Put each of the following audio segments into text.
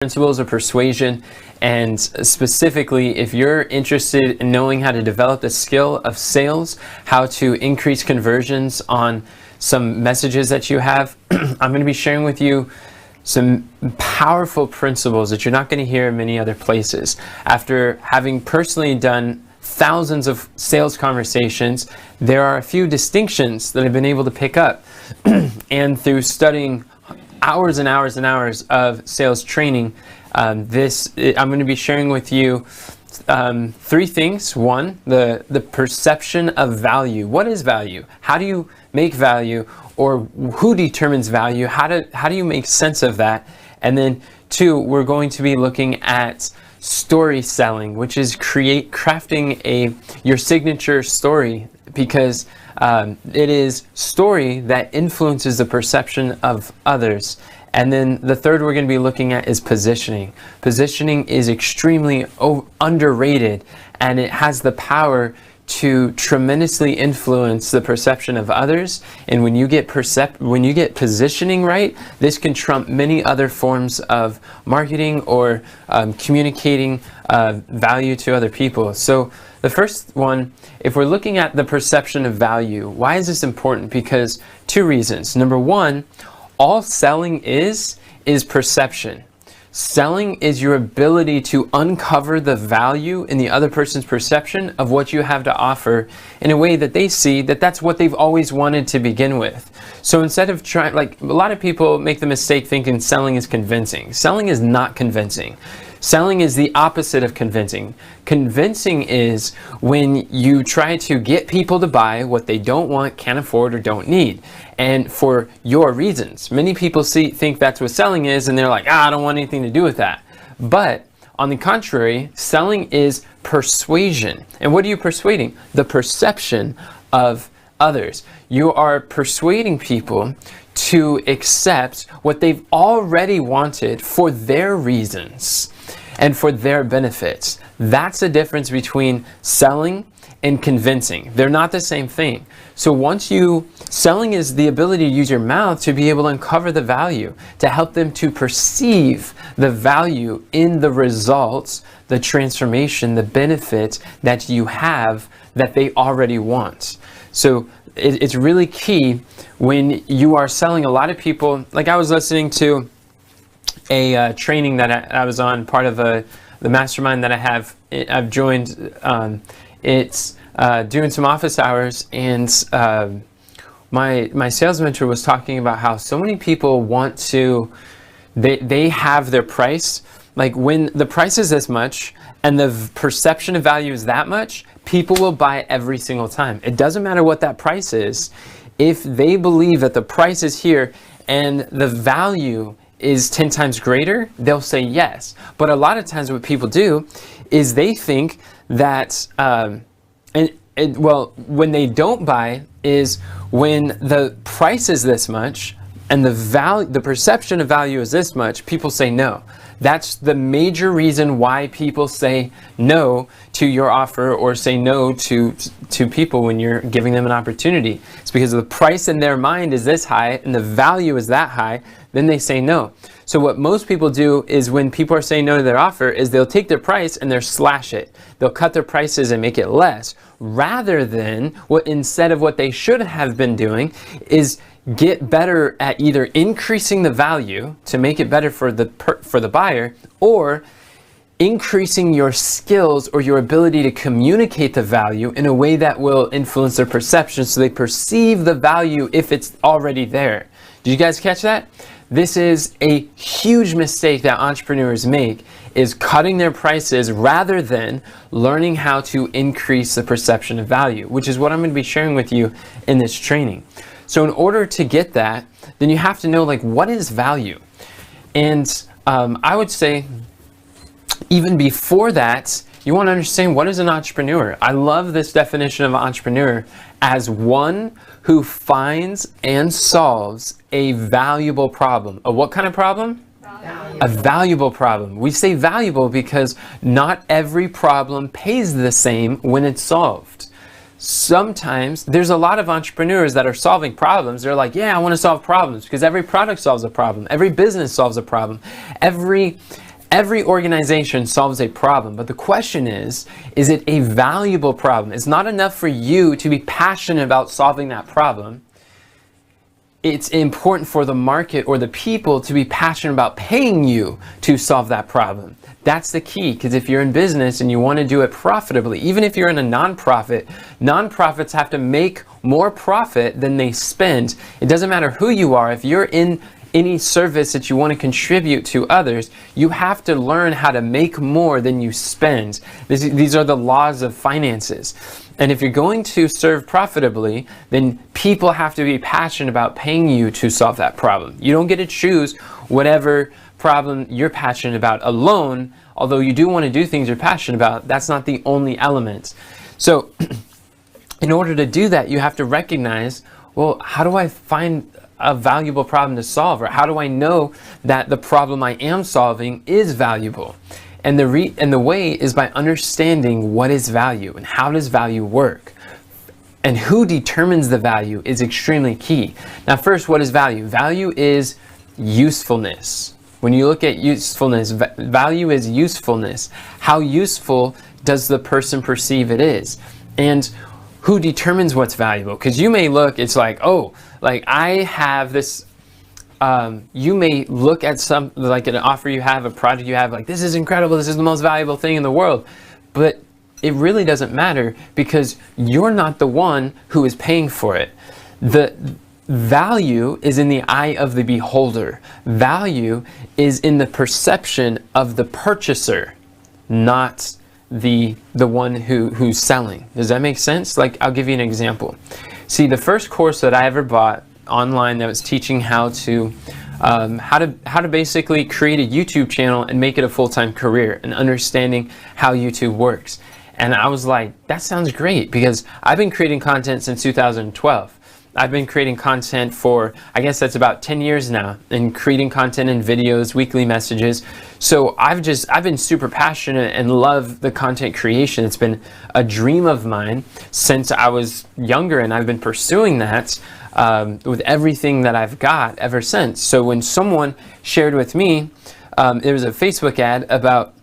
Principles of persuasion, and specifically if you're interested in knowing how to develop the skill of sales, how to increase conversions on some messages that you have, I'm going to be sharing with you some powerful principles that you're not going to hear in many other places. After having personally done thousands of sales conversations, there are a few distinctions that I've been able to pick up and through studying hours and hours and hours of sales training, I'm going to be sharing with you three things. One, the perception of value. What is value? How do you make value, or who determines value? How do you make sense of that? And then two, we're going to be looking at story selling, which is crafting your signature story, because it is story that influences the perception of others. And then the third we're going to be looking at is positioning. Positioning is extremely underrated, and it has the power to tremendously influence the perception of others. And when you get positioning right, this can trump many other forms of marketing or communicating value to other people. So the first one, if we're looking at the perception of value, why is this important? Because two reasons. Number one, all selling is perception. Selling is your ability to uncover the value in the other person's perception of what you have to offer in a way that they see that that's what they've always wanted to begin with. So instead of trying, like a lot of people make the mistake thinking selling is convincing. Selling is not convincing. Selling is the opposite of convincing. Convincing is when you try to get people to buy what they don't want, can't afford, or don't need. And for your reasons. Many people think that's what selling is, and they're like, I don't want anything to do with that. But on the contrary, selling is persuasion. And what are you persuading? The perception of others. You are persuading people to accept what they've already wanted for their reasons and for their benefits. That's the difference between selling and convincing. They're not the same thing. So selling is the ability to use your mouth to be able to uncover the value, to help them to perceive the value in the results, the transformation, the benefits that you have that they already want. So it's really key when you are selling. A lot of people, like I was listening to a training that I was on, part of the mastermind that I've joined. It's doing some office hours, and my sales mentor was talking about how so many people want to, they have their price, like when the price is this much and the perception of value is that much, people will buy every single time. It doesn't matter what that price is. If they believe that the price is here and the value is 10 times greater, they'll say yes. But a lot of times what people do is they think that, when they don't buy is when the price is this much and the perception of value is this much, people say no. That's the major reason why people say no to your offer or say no to people when you're giving them an opportunity. It's because the price in their mind is this high and the value is that high, then they say no. So what most people do is when people are saying no to their offer is they'll take their price and they'll slash it. They'll cut their prices and make it less, rather than instead of what they should have been doing is get better at either increasing the value to make it better for the buyer, or increasing your skills or your ability to communicate the value in a way that will influence their perception so they perceive the value if it's already there. Did you guys catch that? This is a huge mistake that entrepreneurs make, is cutting their prices rather than learning how to increase the perception of value, which is what I'm going to be sharing with you in this training. So in order to get that, then you have to know, like, what is value? And I would say even before that, you want to understand, what is an entrepreneur? I love this definition of an entrepreneur as one who finds and solves a valuable problem. A what kind of problem? Valuable. A valuable problem. We say valuable because not every problem pays the same when it's solved. Sometimes there's a lot of entrepreneurs that are solving problems. They're like, yeah, I want to solve problems because every product solves a problem. Every business solves a problem. Every organization solves a problem, but the question is it a valuable problem? It's not enough for you to be passionate about solving that problem. It's important for the market or the people to be passionate about paying you to solve that problem. That's the key, because if you're in business and you want to do it profitably, even if you're in a nonprofit, nonprofits have to make more profit than they spend. It doesn't matter who you are. If you're in any service that you want to contribute to others, you have to learn how to make more than you spend. These are the laws of finances. And if you're going to serve profitably, then people have to be passionate about paying you to solve that problem. You don't get to choose whatever problem you're passionate about alone, although you do want to do things you're passionate about. That's not the only element. So in order to do that, you have to recognize, well, how do I find a valuable problem to solve? Or how do I know that the problem I am solving is valuable? And the way is by understanding what is value and how does value work. And who determines the value is extremely key. Now first, what is value? Value is usefulness. When you look at usefulness, value is usefulness. How useful does the person perceive it is? And who determines what's valuable? Because you may look, it's like, oh, like I have this, you may look at some, like an offer you have, a project you have, like this is incredible, this is the most valuable thing in the world. But it really doesn't matter because you're not the one who is paying for it. The value is in the eye of the beholder. Value is in the perception of the purchaser, not the one who's selling. Does that make sense? Like, I'll give you an example. See, the first course that I ever bought online that was teaching how to basically create a YouTube channel and make it a full-time career and understanding how YouTube works. And I was like, that sounds great, because I've been creating content since 2012. I've been creating content for, I guess that's about 10 years now, and creating content and videos, weekly messages. So I've been super passionate and love the content creation. It's been a dream of mine since I was younger, and I've been pursuing that with everything that I've got ever since. So when someone shared with me, there was a Facebook ad about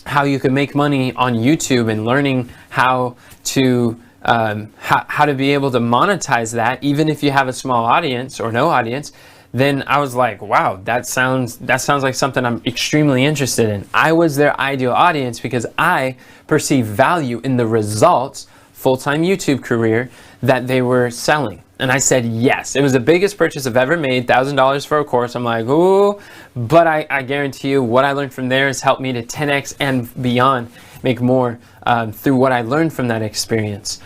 how you can make money on YouTube and learning how to be able to monetize that, even if you have a small audience or no audience, then I was like, wow, that sounds like something I'm extremely interested in. I was their ideal audience because I perceive value in the results, full-time YouTube career, that they were selling. And I said yes. It was the biggest purchase I've ever made, $1,000 for a course. I'm like, ooh, but I guarantee you what I learned from there has helped me to 10x and beyond, make more through what I learned from that experience.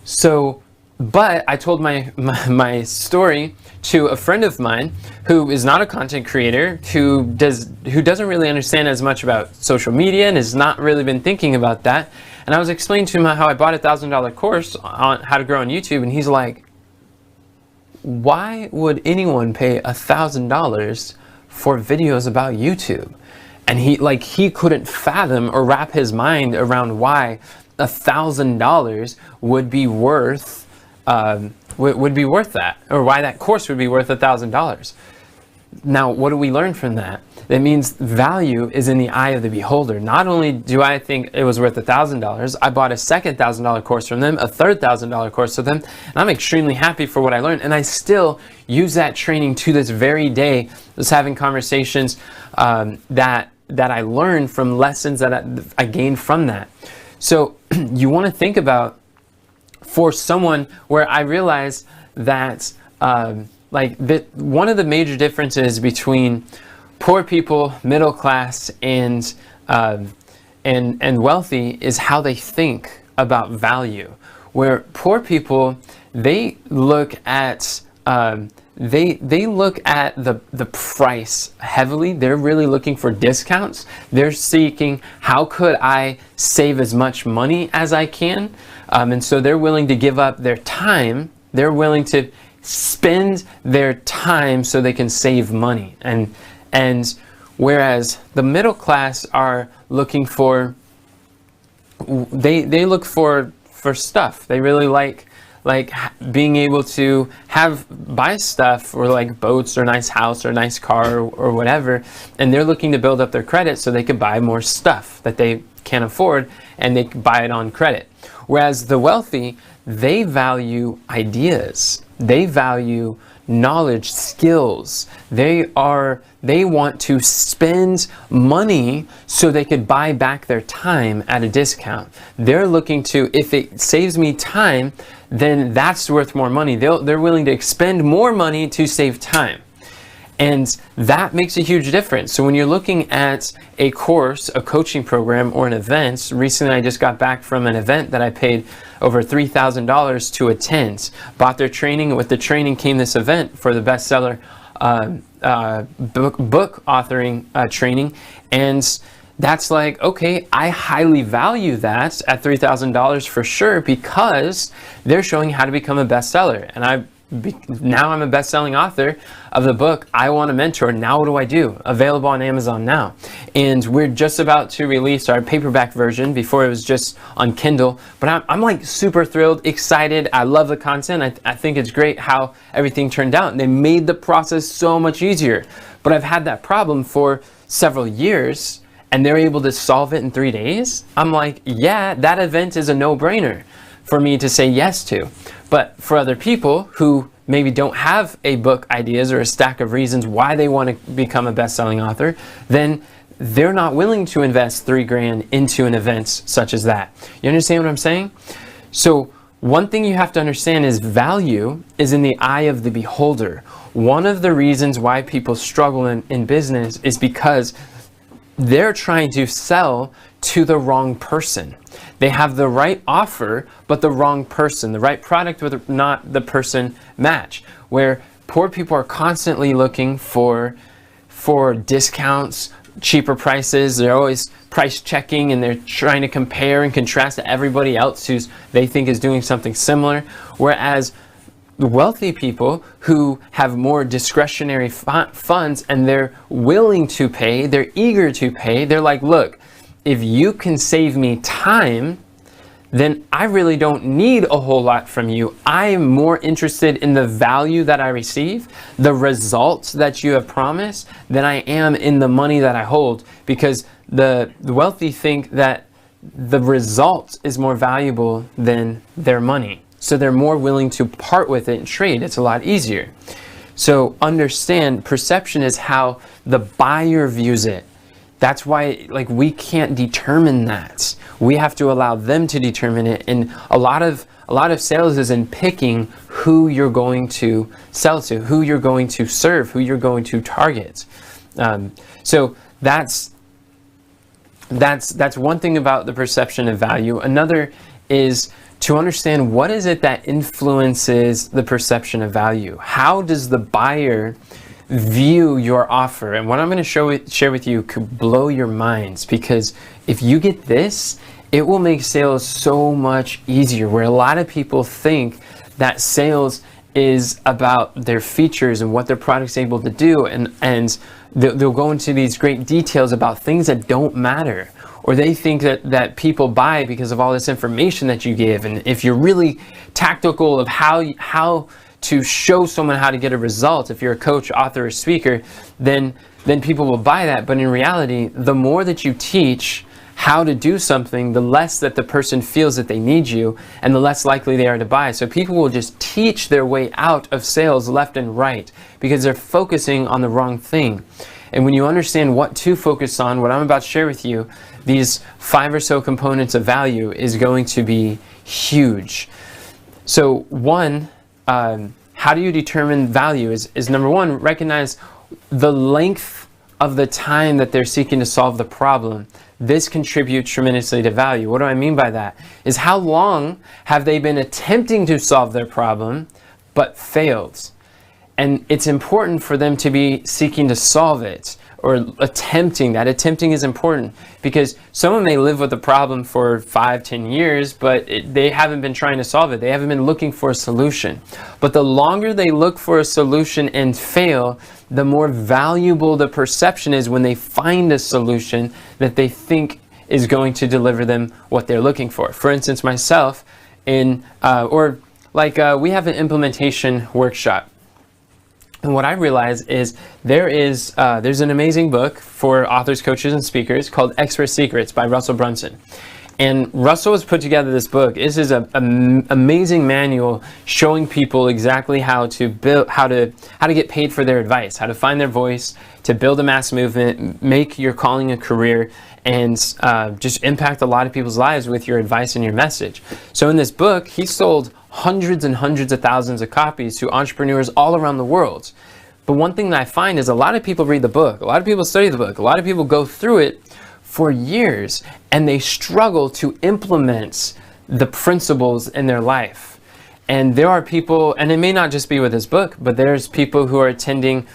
So, but I told my story to a friend of mine who is not a content creator, who doesn't really understand as much about social media and has not really been thinking about that. And I was explaining to him how I bought a $1,000 course on how to grow on YouTube, and he's like, why would anyone pay $1,000 for videos about YouTube? And he couldn't fathom or wrap his mind around why $1,000 would be worth that, or why that course would be worth $1,000. Now, what do we learn from that? That means value is in the eye of the beholder. Not only do I think it was worth $1,000, I bought a second $1,000 course from them, a third $1,000 course from them, and I'm extremely happy for what I learned. And I still use that training to this very day, just having conversations that I learned from lessons that I gained from that. So you want to think about, for someone where I realized that one of the major differences between poor people, middle class, and wealthy is how they think about value. Where poor people, they look at they look at the price heavily. They're really looking for discounts. They're seeking, how could I save as much money as I can? And so they're willing to give up their time. They're willing to spend their time so they can save money. And whereas the middle class are looking for, they look for stuff. They really like like being able to buy stuff, or like boats or nice house or nice car, or whatever, and they're looking to build up their credit so they can buy more stuff that they can't afford, and they can buy it on credit. Whereas the wealthy, they value ideas, they value knowledge, skills. They want to spend money so they could buy back their time at a discount. They're looking to, if it saves me time, then that's worth more money. They're willing to expend more money to save time. And that makes a huge difference. So when you're looking at a course, a coaching program, or an event, recently I just got back from an event that I paid over $3,000 to attend. Bought their training, and with the training came this event for the bestseller book authoring training. And that's like, okay, I highly value that at $3,000 for sure, because they're showing how to become a bestseller. And now I'm a best-selling author of the book, I Want a Mentor. Now what do I do? Available on Amazon now. And we're just about to release our paperback version. Before it was just on Kindle. But I'm like super thrilled, excited. I love the content. I think it's great how everything turned out. And they made the process so much easier. But I've had that problem for several years, and they're able to solve it in 3 days. I'm like, yeah, that event is a no-brainer for me to say yes to. But for other people who maybe don't have a book ideas or a stack of reasons why they want to become a best-selling author, then they're not willing to invest $3,000 into an event such as that. You understand what I'm saying? So one thing you have to understand is value is in the eye of the beholder. One of the reasons why people struggle in business is because they're trying to sell to the wrong person. They have the right offer, but the wrong person. The right product, but not the person match. Where poor people are constantly looking for discounts, cheaper prices. They're always price checking, and they're trying to compare and contrast to everybody else who they think is doing something similar. Whereas the wealthy people who have more discretionary funds, and they're willing to pay, they're eager to pay, they're like, look, if you can save me time, then I really don't need a whole lot from you. I am more interested in the value that I receive, the results that you have promised, than I am in the money that I hold. Because the wealthy think that the result is more valuable than their money. So they're more willing to part with it and trade. It's a lot easier. So understand, perception is how the buyer views it. That's why, like, we can't determine that. We have to allow them to determine it. And a lot of sales is in picking who you're going to sell to, who you're going to serve, who you're going to target. So that's one thing about the perception of value. Another is to understand, what is it that influences the perception of value? How does the buyer view your offer? And what I'm going to share with you could blow your minds, because if you get this, it will make sales so much easier. Where a lot of people think that sales is about their features and what their product's able to do, and they'll go into these great details about things that don't matter. Or they think that people buy because of all this information that you give. And if you're really tactical of how to show someone how to get a result, if you're a coach, author, or speaker, then people will buy that. But in reality, the more that you teach how to do something, the less that the person feels that they need you, and the less likely they are to buy. So people will just teach their way out of sales left and right because they're focusing on the wrong thing. And when you understand what to focus on, what I'm about to share with you, these 5 or so components of value is going to be huge. So one, how do you determine value is number one, recognize the length of the time that they're seeking to solve the problem. This contributes tremendously to value. What do I mean by that? Is how long have they been attempting to solve their problem but failed? And it's important for them to be seeking to solve it, or attempting. That attempting is important, because someone may live with a problem for 5-10 years, but they haven't been trying to solve it. They haven't been looking for a solution. But the longer they look for a solution and fail, the more valuable the perception is when they find a solution that they think is going to deliver them what they're looking for. For instance, myself, or like we have an implementation workshop. And what I realize is there's an amazing book for authors, coaches, and speakers called Expert Secrets by Russell Brunson. And Russell has put together this book. This is an amazing manual showing people exactly how to build, how to get paid for their advice, how to find their voice, to build a mass movement, make your calling a career, and just impact a lot of people's lives with your advice and your message. So in this book, he sold hundreds and hundreds of thousands of copies to entrepreneurs all around the world. But one thing that I find is a lot of people read the book, a lot of people study the book, a lot of people go through it for years, and they struggle to implement the principles in their life. And there are people, and it may not just be with this book, but there's people who are attending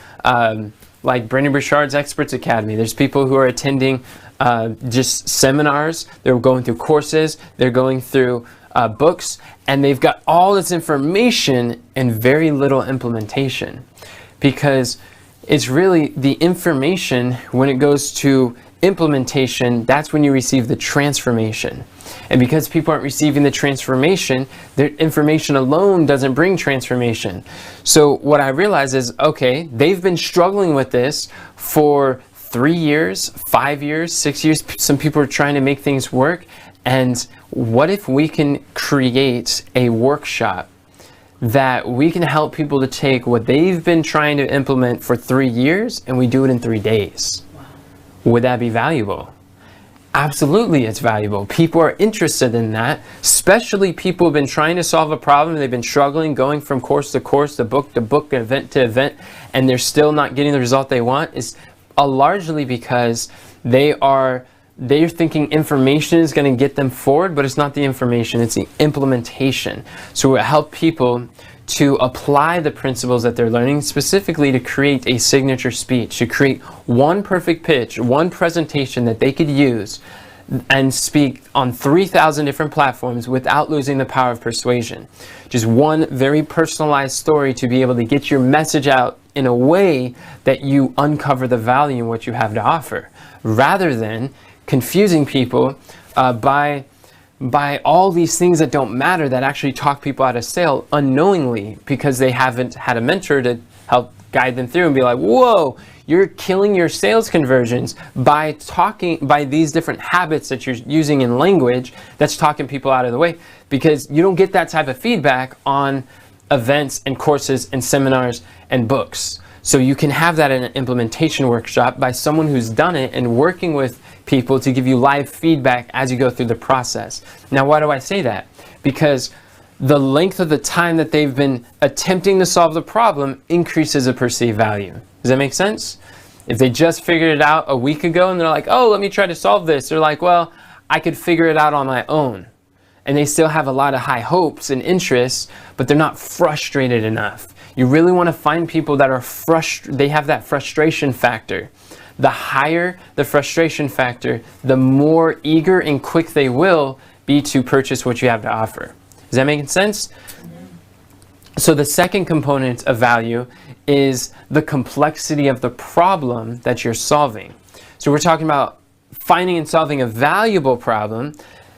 like Brendon Burchard's Experts Academy. There's people who are attending just seminars. They're going through courses. They're going through books, and they've got all this information and very little implementation, because it's really the information. When it goes to implementation, that's when you receive the transformation. And because people aren't receiving the transformation, their information alone doesn't bring transformation. So what I realize is, okay, they've been struggling with this for 3 years, 5 years, 6 years. Some people are trying to make things work. And what if we can create a workshop that we can help people to take what they've been trying to implement for 3 years, and we do it in 3 days? Would that be valuable? Absolutely, it's valuable. People are interested in that, especially people who've been trying to solve a problem. They've been struggling, going from course to course, to book, event to event, and they're still not getting the result they want. Is largely because they're thinking information is going to get them forward, but it's not the information, it's the implementation. So it help people to apply the principles that they're learning, specifically to create a signature speech, to create one perfect pitch, one presentation that they could use and speak on 3,000 different platforms without losing the power of persuasion. Just one very personalized story to be able to get your message out in a way that you uncover the value in what you have to offer, rather than confusing people by all these things that don't matter, that actually talk people out of sale unknowingly, because they haven't had a mentor to help guide them through and be like, whoa, you're killing your sales conversions by these different habits that you're using in language that's talking people out of the way, because you don't get that type of feedback on events and courses and seminars and books. So you can have that in an implementation workshop by someone who's done it and working with people to give you live feedback as you go through the process. Now, why do I say that? Because the length of the time that they've been attempting to solve the problem increases the perceived value. Does that make sense? If they just figured it out a week ago and they're like, oh, let me try to solve this, they're like, well, I could figure it out on my own. And they still have a lot of high hopes and interests, but they're not frustrated enough. You really want to find people that are they have that frustration factor. The higher the frustration factor, the more eager and quick they will be to purchase what you have to offer. Does that make sense? So the second component of value is the complexity of the problem that you're solving. So we're talking about finding and solving a valuable problem.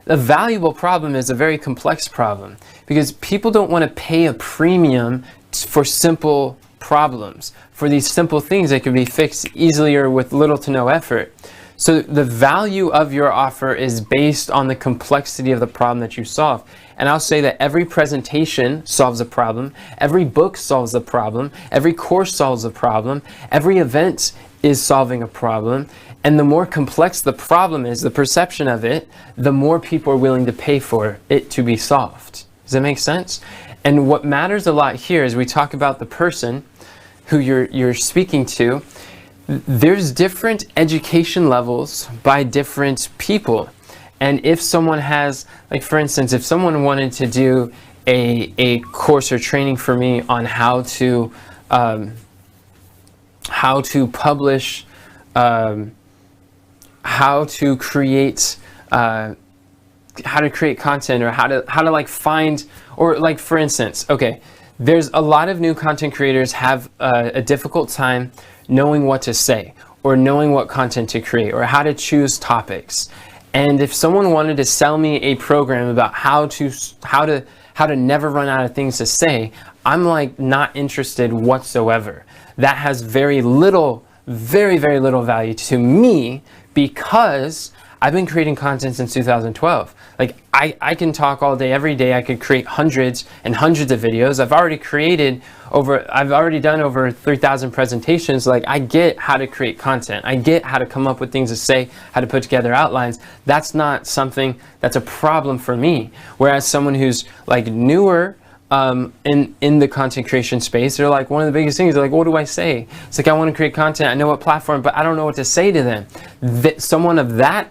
A valuable problem is a very complex problem, because people don't want to pay a premium for simple problems, for these simple things that can be fixed easily or with little to no effort. So the value of your offer is based on the complexity of the problem that you solve. And I'll say that every presentation solves a problem, every book solves a problem, every course solves a problem, every event is solving a problem. And the more complex the problem is, the perception of it, the more people are willing to pay for it to be solved. Does that make sense? And what matters a lot here is we talk about the person who you're speaking to. There's different education levels by different people. And if someone has, like for instance, if someone wanted to do a course or training for me on how to publish, how to create content, or how to like find, or like for instance, okay, there's a lot of new content creators have a difficult time knowing what to say, or knowing what content to create, or how to choose topics. And if someone wanted to sell me a program about how to how to never run out of things to say, I'm like not interested whatsoever. That has very little, very, very little value to me, because I've been creating content since 2012. Like I can talk all day, every day. I could create hundreds and hundreds of videos. I've already done over 3,000 presentations. Like, I get how to create content. I get how to come up with things to say, how to put together outlines. That's not something that's a problem for me. Whereas someone who's like newer in the content creation space, they're like, one of the biggest things, they're like, what do I say? It's like, I want to create content, I know what platform, but I don't know what to say to them. Someone of that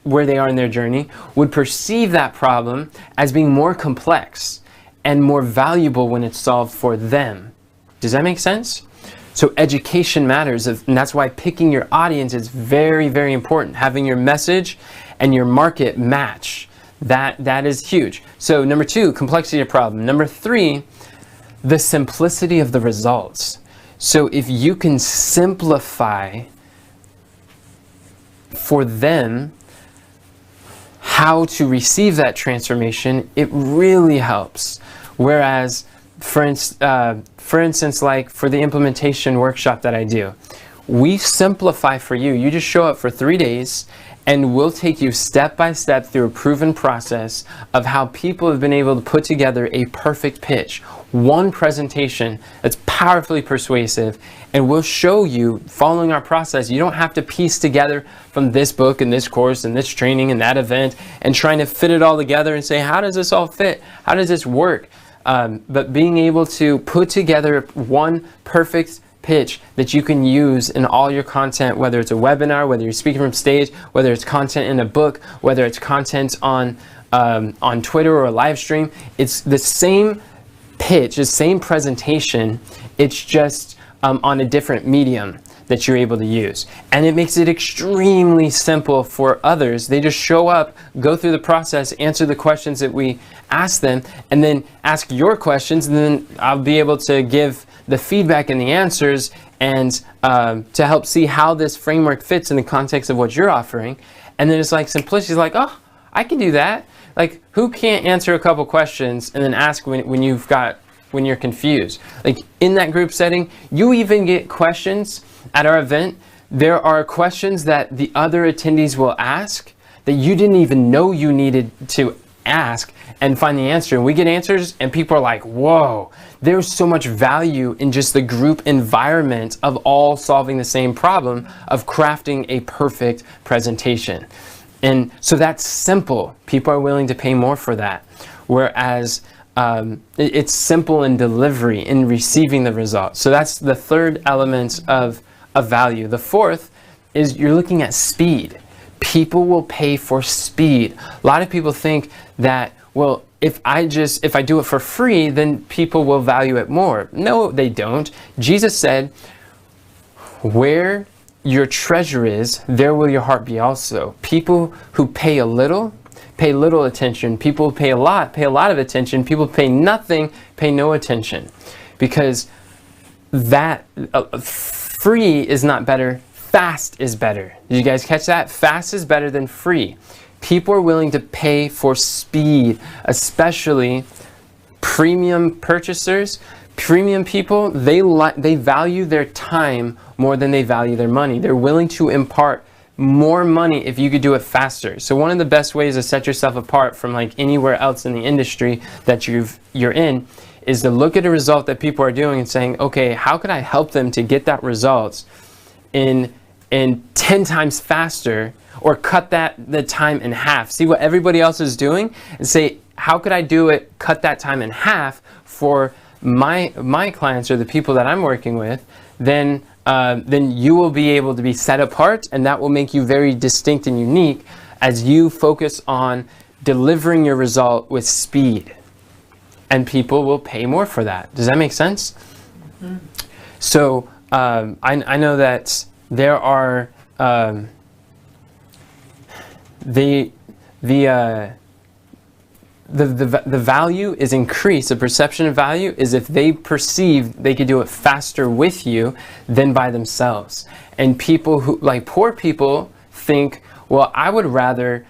where they are in their journey would perceive that problem as being more complex and more valuable when it's solved for them. Does that make sense? So education matters, and that's why picking your audience is very, very important. Having your message and your market match. That is huge. So number 2, complexity of problem. Number 3, the simplicity of the results. So if you can simplify for them how to receive that transformation, it really helps. Whereas, for instance, like for the implementation workshop that I do, we simplify for you. You just show up for 3 days, and we'll take you step by step through a proven process of how people have been able to put together a perfect pitch. One presentation that's powerfully persuasive, and we'll show you, following our process, you don't have to piece together from this book and this course and this training and that event and trying to fit it all together and say, how does this all fit? How does this work? But being able to put together one perfect pitch that you can use in all your content, whether it's a webinar, whether you're speaking from stage, whether it's content in a book, whether it's content on Twitter or a live stream. It's the same pitch, the same presentation. It's just on a different medium that you're able to use. And it makes it extremely simple for others. They just show up, go through the process, answer the questions that we ask them, and then ask your questions, and then I'll be able to give the feedback and the answers, and to help see how this framework fits in the context of what you're offering. And then it's like simplicity is like, oh, I can do that. Like, who can't answer a couple questions and then ask when you're confused? Like, in that group setting, you even get questions at our event. There are questions that the other attendees will ask that you didn't even know you needed to ask, and find the answer. And we get answers, and people are like, whoa, there's so much value in just the group environment of all solving the same problem of crafting a perfect presentation. And so that's simple. People are willing to pay more for that. Whereas it's simple in delivery, in receiving the result. So that's the third element of value. The fourth is you're looking at speed. People will pay for speed. A lot of people think that, well, if I do it for free, then people will value it more. No, they don't. Jesus said, where your treasure is, there will your heart be also. People who pay a little, pay little attention. People who pay a lot of attention. People who pay nothing, pay no attention. Because that free is not better, fast is better. Did you guys catch that? Fast is better than free. People are willing to pay for speed, especially premium purchasers. Premium people, they value their time more than they value their money. They're willing to impart more money if you could do it faster. So one of the best ways to set yourself apart from like anywhere else in the industry that you're in is to look at a result that people are doing and saying, okay, how could I help them to get that result in 10 times faster, or cut the time in half? See what everybody else is doing and say, how could I do it, cut that time in half for my clients or the people that I'm working with? Then you will be able to be set apart, and that will make you very distinct and unique as you focus on delivering your result with speed. And people will pay more for that. Does that make sense? Mm-hmm. So I know that there are the value is increased. The perception of value is if they perceive they could do it faster with you than by themselves. And people who, like poor people, think, well, I would rather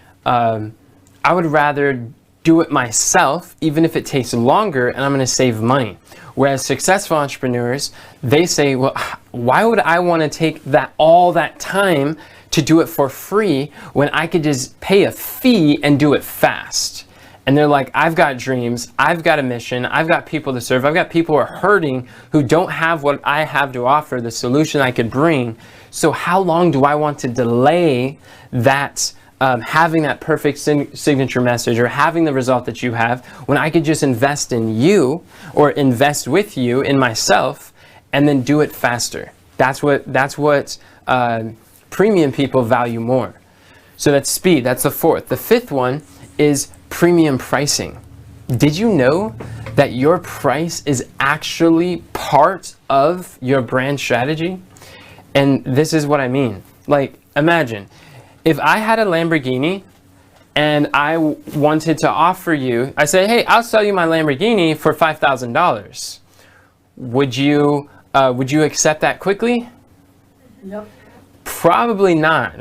do it myself, even if it takes longer, and I'm going to save money. Whereas successful entrepreneurs, they say, well, why would I want to take all that time to do it for free when I could just pay a fee and do it fast? And they're like, I've got dreams, I've got a mission, I've got people to serve, I've got people who are hurting who don't have what I have to offer, the solution I could bring. So how long do I want to delay that, having that perfect signature message or having the result that you have, when I could just invest in you or invest with you in myself and then do it faster? That's what premium people value more. So that's speed. That's the fourth. The fifth one is premium pricing. Did you know that your price is actually part of your brand strategy? And this is what I mean. Like, imagine if I had a Lamborghini and I wanted to offer you, I say, hey, I'll sell you my Lamborghini for $5,000. Would you accept that quickly? Yep. Probably not.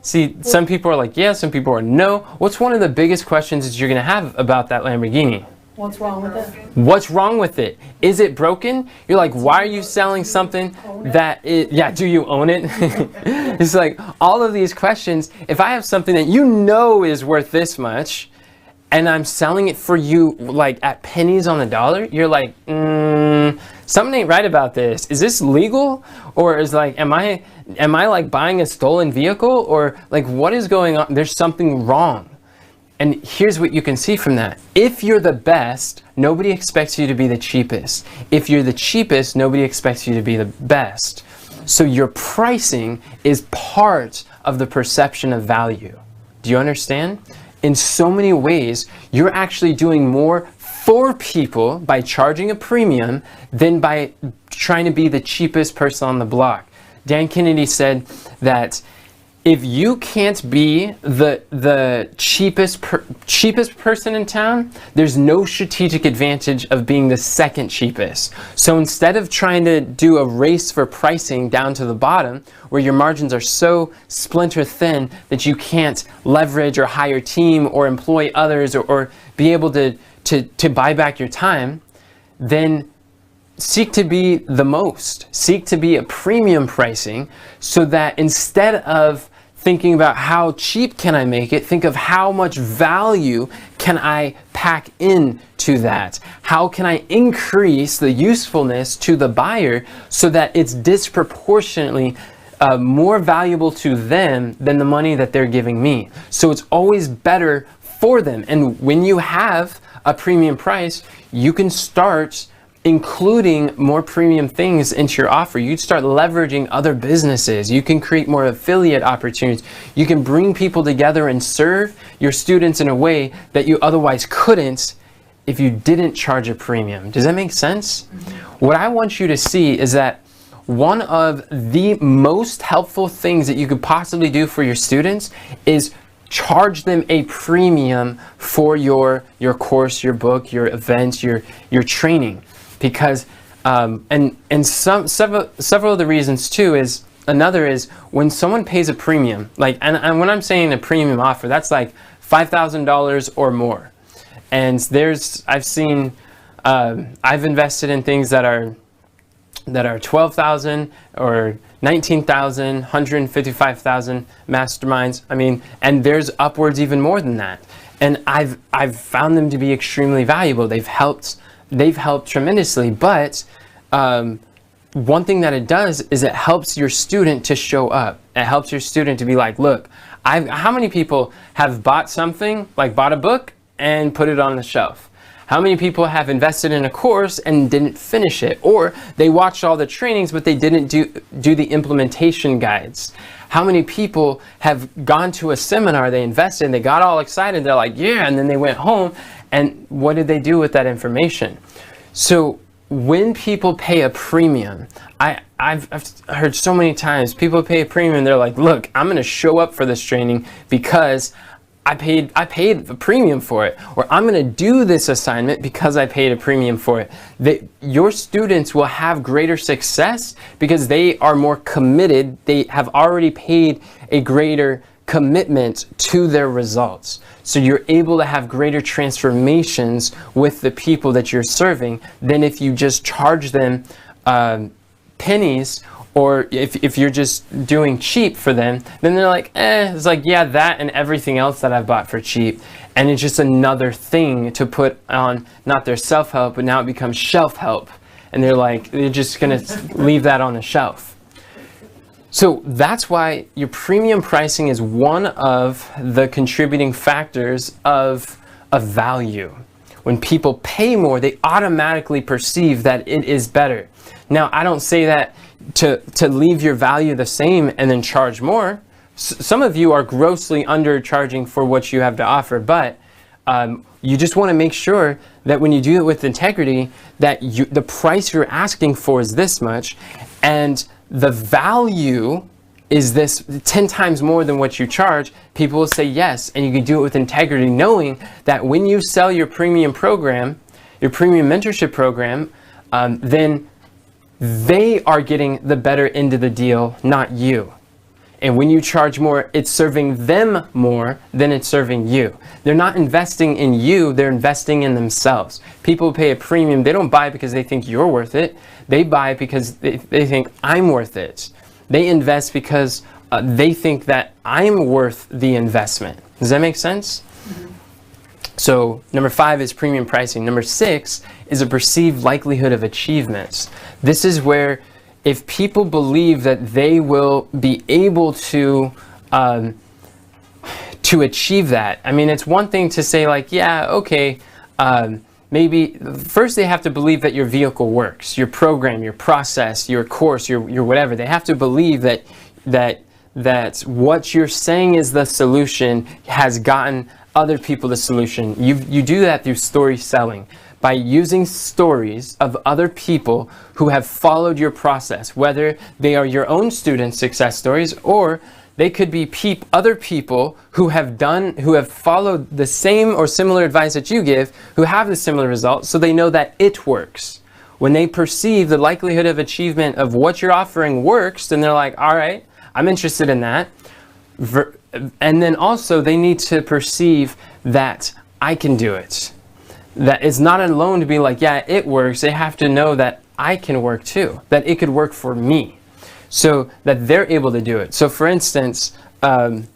See, some people are like, yeah, some people are no. What's one of the biggest questions that you're going to have about that Lamborghini? What's wrong with it? What's wrong with it? Is it broken? You're like, why are you selling something that do you own it? It's like all of these questions. If I have something that you know is worth this much and I'm selling it for you like at pennies on the dollar, you're like, something ain't right about this. Is this legal? Or is like, am I like buying a stolen vehicle? Or like, what is going on? There's something wrong. And here's what you can see from that. If you're the best, nobody expects you to be the cheapest. If you're the cheapest, nobody expects you to be the best. So your pricing is part of the perception of value. Do you understand? In so many ways, you're actually doing more for people by charging a premium than by trying to be the cheapest person on the block. Dan Kennedy said that if you can't be the cheapest person in town, there's no strategic advantage of being the second cheapest. So instead of trying to do a race for pricing down to the bottom, where your margins are so splinter thin that you can't leverage or hire a team or employ others or be able to buy back your time, then seek to be the most. Seek to be a premium pricing so that instead of thinking about how cheap can I make it, think of how much value can I pack into that? How can I increase the usefulness to the buyer so that it's disproportionately more valuable to them than the money that they're giving me? So it's always better for them. And when you have a premium price, you can start including more premium things into your offer. You'd start leveraging other businesses. You can create more affiliate opportunities. You can bring people together and serve your students in a way that you otherwise couldn't if you didn't charge a premium. Does that make sense? What I want you to see is that one of the most helpful things that you could possibly do for your students is charge them a premium for your course, your book, your events, your training. Because several of the reasons too is another is when someone pays a premium, like and when I'm saying a premium offer, that's like $5,000 or more. And I've invested in things that are 12,000 or 19,000, 155,000 masterminds. I mean, and there's upwards even more than that. And I've found them to be extremely valuable. They've helped tremendously, but one thing that it does is it helps your student to show up. It helps your student to be like, look, how many people have bought something, like bought a book and put it on the shelf? How many people have invested in a course and didn't finish it? Or they watched all the trainings, but they didn't do the implementation guides? How many people have gone to a seminar, they invested, they got all excited, they're like, yeah, and then they went home, and what did they do with that information? So when people pay a premium, I've heard so many times, people pay a premium, they're like, look, I'm gonna show up for this training because I paid a premium for it, or I'm going to do this assignment because I paid a premium for it. Your students will have greater success because they are more committed. They have already paid a greater commitment to their results. So you're able to have greater transformations with the people that you're serving than if you just charge them pennies, or if you're just doing cheap for them, then they're like, it's like, yeah, that and everything else that I've bought for cheap. And it's just another thing to put on, not their self-help, but now it becomes shelf-help. And they're just gonna leave that on the shelf. So that's why your premium pricing is one of the contributing factors of value. When people pay more, they automatically perceive that it is better. Now, I don't say that to leave your value the same and then charge more. Some of you are grossly undercharging for what you have to offer, but you just want to make sure that when you do it with integrity, that the price you're asking for is this much, and the value is this 10 times more than what you charge. People will say yes, and you can do it with integrity, knowing that when you sell your premium program, your premium mentorship program, then they are getting the better end of the deal, not you. And when you charge more, it's serving them more than it's serving you. They're not investing in you, they're investing in themselves. People pay a premium, they don't buy because they think you're worth it. They buy because they think I'm worth it. They invest because they think that I'm worth the investment. Does that make sense? Mm-hmm. So number 5 is premium pricing. Number 6 is a perceived likelihood of achievements. This is where if people believe that they will be able to achieve that, I mean, it's one thing to say like, yeah, okay, maybe first they have to believe that your vehicle works, your program, your process, your course, your whatever. They have to believe that what you're saying is the solution has gotten other people the solution. You do that through story selling, by using stories of other people who have followed your process, whether they are your own student success stories, or they could be other people who have followed the same or similar advice that you give, who have the similar results, so they know that it works. When they perceive the likelihood of achievement of what you're offering works, then they're like, all right, I'm interested in that. And then also they need to perceive that I can do it. That it's not alone to be like, yeah, it works. They have to know that I can work too, that it could work for me, so that they're able to do it. So for instance, this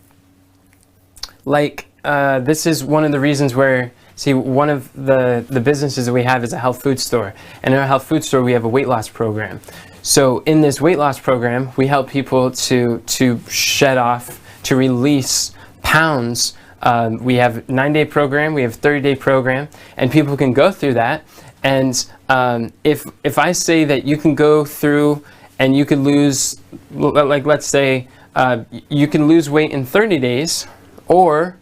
is one of the reasons where, see, one of the businesses that we have is a health food store. And in our health food store, we have a weight loss program. So in this weight loss program, we help people to shed off, to release pounds. We have a 9-day program, we have a 30-day program, and people can go through that. And if I say that you can go through and you could lose, like let's say, you can lose weight in 30 days, or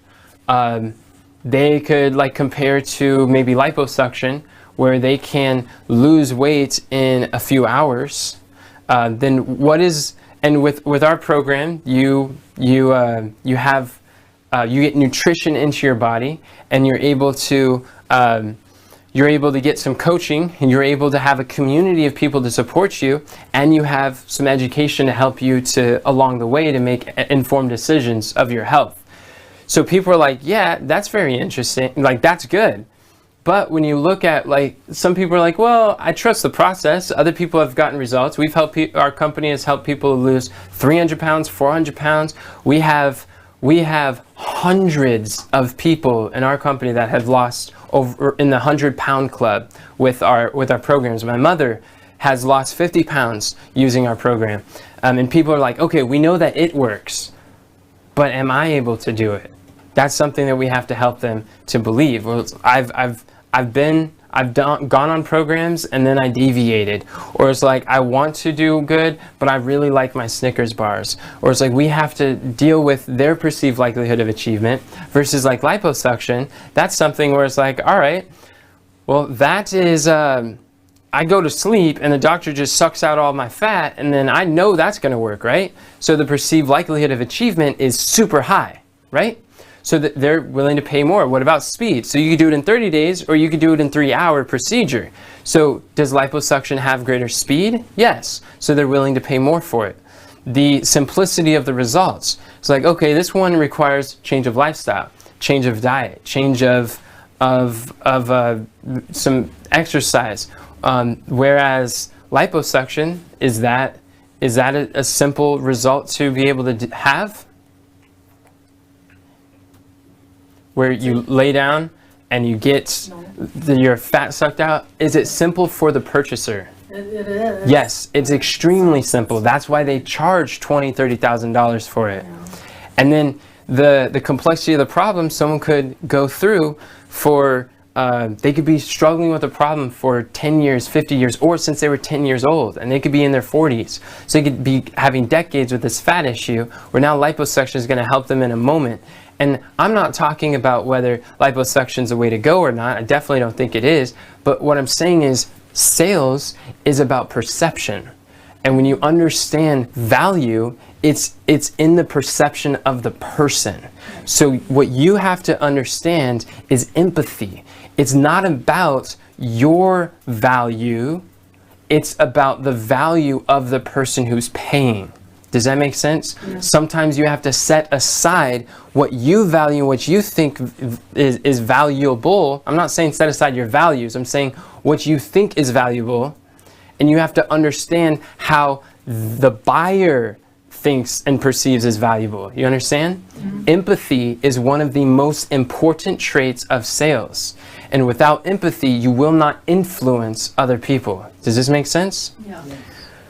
they could like compare to maybe liposuction, where they can lose weight in a few hours, then what is, and with our program, you get nutrition into your body, and you're able to get some coaching, and you're able to have a community of people to support you, and you have some education to help you along the way to make informed decisions of your health. So people are like, yeah, that's very interesting, like that's good. But when you look at, like, some people are like, well, I trust the process. Other people have gotten results. Our company has helped people lose 300 pounds, 400 pounds. We have hundreds of people in our company that have lost over in the 100-pound club with our programs. My mother has lost 50 pounds using our program. And people are like, okay, we know that it works, but am I able to do it? That's something that we have to help them to believe. Well, I've gone on programs and then I deviated, or it's like I want to do good, but I really like my Snickers bars, or it's like we have to deal with their perceived likelihood of achievement versus like liposuction. That's something where it's like, all right, well, that is I go to sleep and the doctor just sucks out all my fat, and then I know that's going to work, right? So the perceived likelihood of achievement is super high, right? So that they're willing to pay more. What about speed? So you could do it in 30 days, or you could do it in 3-hour procedure. So does liposuction have greater speed? Yes. So they're willing to pay more for it. the simplicity of the results. It's like, okay, this one requires change of lifestyle, change of diet, change of some exercise. Whereas liposuction, is that a simple result to be able to have? Where you lay down and you get your fat sucked out? Is it simple for the purchaser? It is. Yes, it's extremely simple. That's why they charge $20,000, $30,000 for it. Yeah. And then the complexity of the problem, someone could go through for, they could be struggling with a problem for 10 years, 50 years, or since they were 10 years old, and they could be in their 40s. So they could be having decades with this fat issue, where now liposuction is going to help them in a moment. And I'm not talking about whether liposuction is the way to go or not. I definitely don't think it is. But what I'm saying is sales is about perception. And when you understand value, it's in the perception of the person. So what you have to understand is empathy. It's not about your value. It's about the value of the person who's paying. Does that make sense? Yeah. Sometimes you have to set aside what you value, what you think is valuable. I'm not saying set aside your values. I'm saying what you think is valuable. And you have to understand how the buyer thinks and perceives as valuable. You understand? Mm-hmm. Empathy is one of the most important traits of sales. And without empathy, you will not influence other people. Does this make sense? Yeah.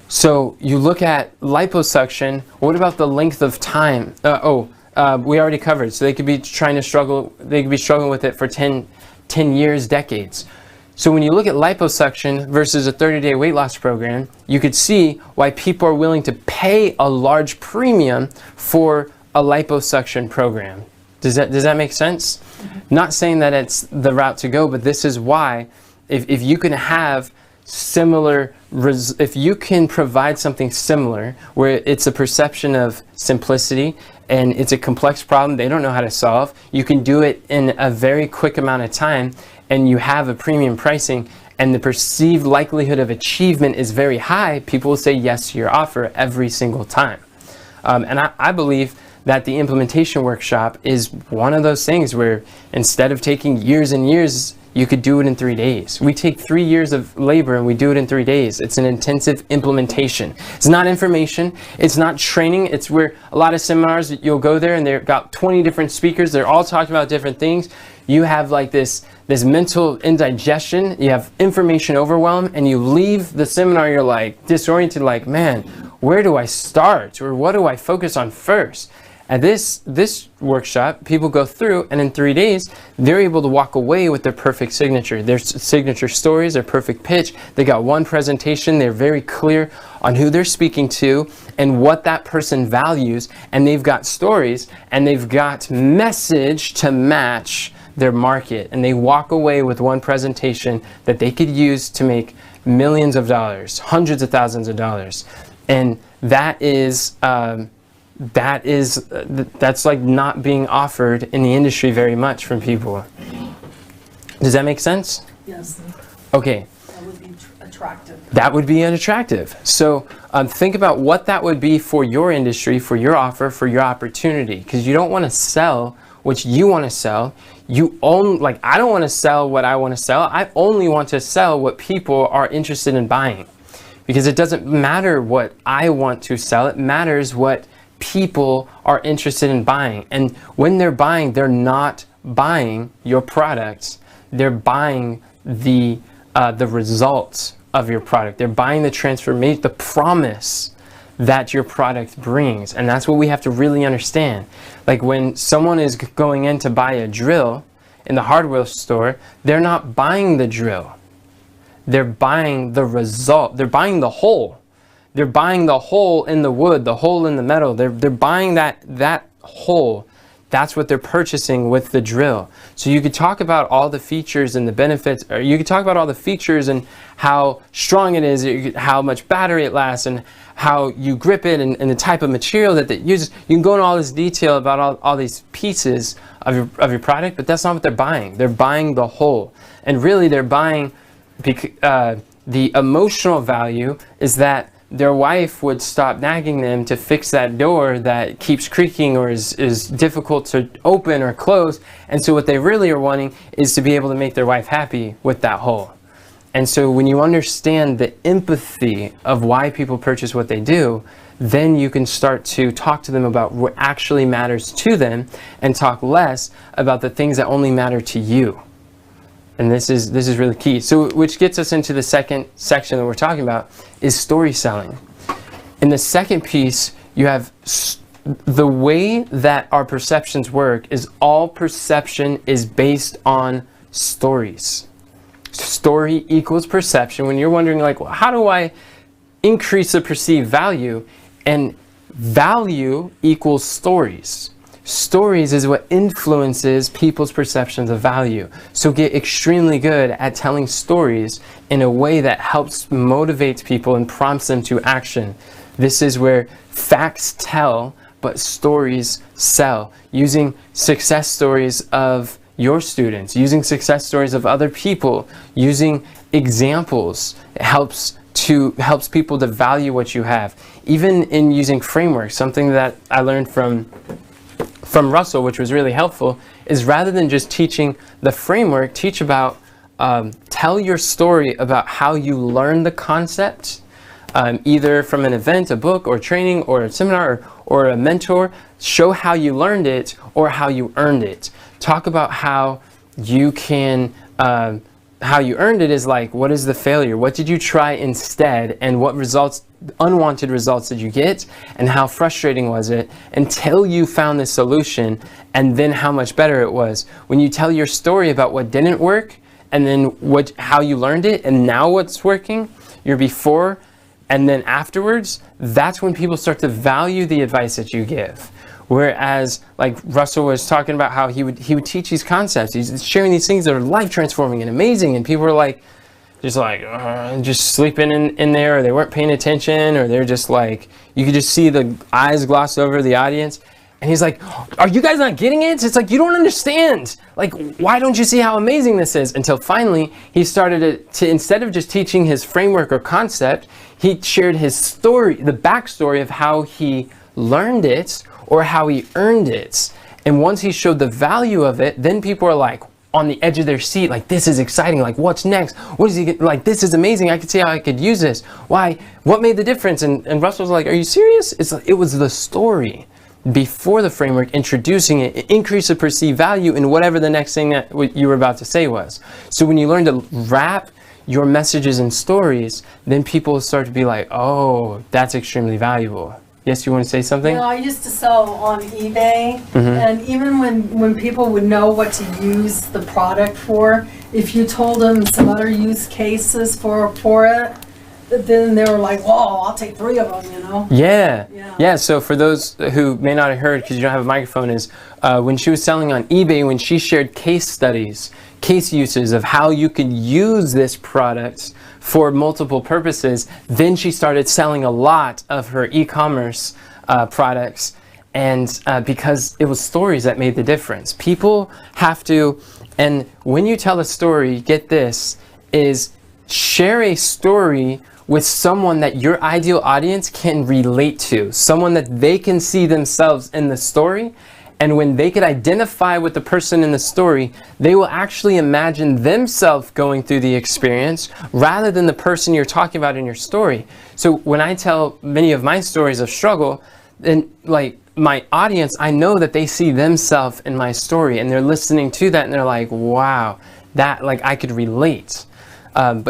So you look at liposuction. What about the length of time? We already covered. So they could be struggling with it for 10 years, decades. So when you look at liposuction versus a 30-day weight loss program, you could see why people are willing to pay a large premium for a liposuction program. Does that make sense? Mm-hmm. Not saying that it's the route to go, but this is why if you can have similar, if you can provide something similar where it's a perception of simplicity and it's a complex problem they don't know how to solve, you can do it in a very quick amount of time, and you have a premium pricing and the perceived likelihood of achievement is very high, people will say yes to your offer every single time. And I believe that the implementation workshop is one of those things where instead of taking years and years, you could do it in 3 days. We take 3 years of labor and we do it in 3 days. It's an intensive implementation. It's not information. It's not training. It's where a lot of seminars, you'll go there and they've got 20 different speakers. They're all talking about different things. You have like this mental indigestion. You have information overwhelm, and you leave the seminar, you're like disoriented, like, man, where do I start? Or what do I focus on first? At this workshop, people go through, and in 3 days, they're able to walk away with their perfect signature. Their signature stories, their perfect pitch. They got one presentation. They're very clear on who they're speaking to and what that person values. And they've got stories, and they've got message to match their market. And they walk away with one presentation that they could use to make millions of dollars, hundreds of thousands of dollars. And that's like not being offered in the industry very much from people. Does that make sense? Yes. Okay. That would be attractive. That would be unattractive. So think about what that would be for your industry, for your offer, for your opportunity. Because you don't want to sell what you want to sell. I don't want to sell what I want to sell. I only want to sell what people are interested in buying. Because it doesn't matter what I want to sell. It matters what people are interested in buying. And when they're buying, they're not buying your products. They're buying the results of your product. They're buying the transformation, the promise that your product brings. And that's what we have to really understand. Like when someone is going in to buy a drill in the hardware store, they're not buying the drill. They're buying the result. They're buying the hole. They're buying the hole in the wood, the hole in the metal. They're buying that hole. That's what they're purchasing with the drill. So you could talk about all the features and the benefits, or you could talk about all the features and how strong it is, how much battery it lasts, and how you grip it, and the type of material that it uses. You can go into all this detail about all these pieces of your product, but that's not what they're buying. They're buying the whole. And really they're buying, the emotional value is that their wife would stop nagging them to fix that door that keeps creaking or is difficult to open or close. And so what they really are wanting is to be able to make their wife happy with that hole. And so when you understand the empathy of why people purchase what they do, then you can start to talk to them about what actually matters to them and talk less about the things that only matter to you. And this is really key. So which gets us into the second section that we're talking about is story selling. In the second piece, you have the way that our perceptions work is all perception is based on stories. Story equals perception. When you're wondering like, well, how do I increase the perceived value? And value equals stories. Stories is what influences people's perceptions of value. So get extremely good at telling stories in a way that helps motivate people and prompts them to action. This is where facts tell, but stories sell. Using success stories of your students, using success stories of other people, using examples helps people to value what you have. Even in using frameworks, something that I learned from Russell, which was really helpful, is rather than just teaching the framework, teach about, tell your story about how you learned the concept, either from an event, a book, or training, or a seminar, or a mentor. Show how you learned it or how you earned it. Talk about how you can, how you earned it is like, what is the failure? What did you try instead? And what results, unwanted results did you get? And how frustrating was it until you found the solution, and then how much better it was. When you tell your story about what didn't work, and then how you learned it, and now what's working, your before and then afterwards, that's when people start to value the advice that you give. Whereas, like Russell was talking about how he would teach these concepts, he's sharing these things that are life transforming and amazing, and people are like, just sleeping in there, or they weren't paying attention, or they're just like, you could just see the eyes gloss over the audience. And he's like, are you guys not getting it? It's like, you don't understand. Like, why don't you see how amazing this is? Until finally, he started to instead of just teaching his framework or concept, he shared his story, the backstory of how he learned it or how he earned it. And once he showed the value of it, then people are like on the edge of their seat, like, this is exciting. Like, what's next? What is he get? Like, this is amazing. I could see how I could use this. Why? What made the difference? And Russell's like, are you serious? It was the story before the framework, introducing it, increase the perceived value in whatever the next thing that you were about to say was. So when you learn to wrap your messages in stories, then people start to be like, oh, that's extremely valuable. Yes, you want to say something? You know, I used to sell on eBay, and even when people would know what to use the product for, if you told them some other use cases for it, then they were like, whoa, I'll take 3 of them, you know? Yeah. So for those who may not have heard, because you don't have a microphone, is when she was selling on eBay, when she shared case studies, case uses of how you could use this product for multiple purposes, then she started selling a lot of her e-commerce products, and because it was stories that made the difference. People have to, and when you tell a story, get this, is share a story with someone that your ideal audience can relate to, someone that they can see themselves in the story. And when they could identify with the person in the story, they will actually imagine themselves going through the experience rather than the person you're talking about in your story. So when I tell many of my stories of struggle, then like my audience, I know that they see themselves in my story, and they're listening to that and they're like, wow, that, like, I could relate. And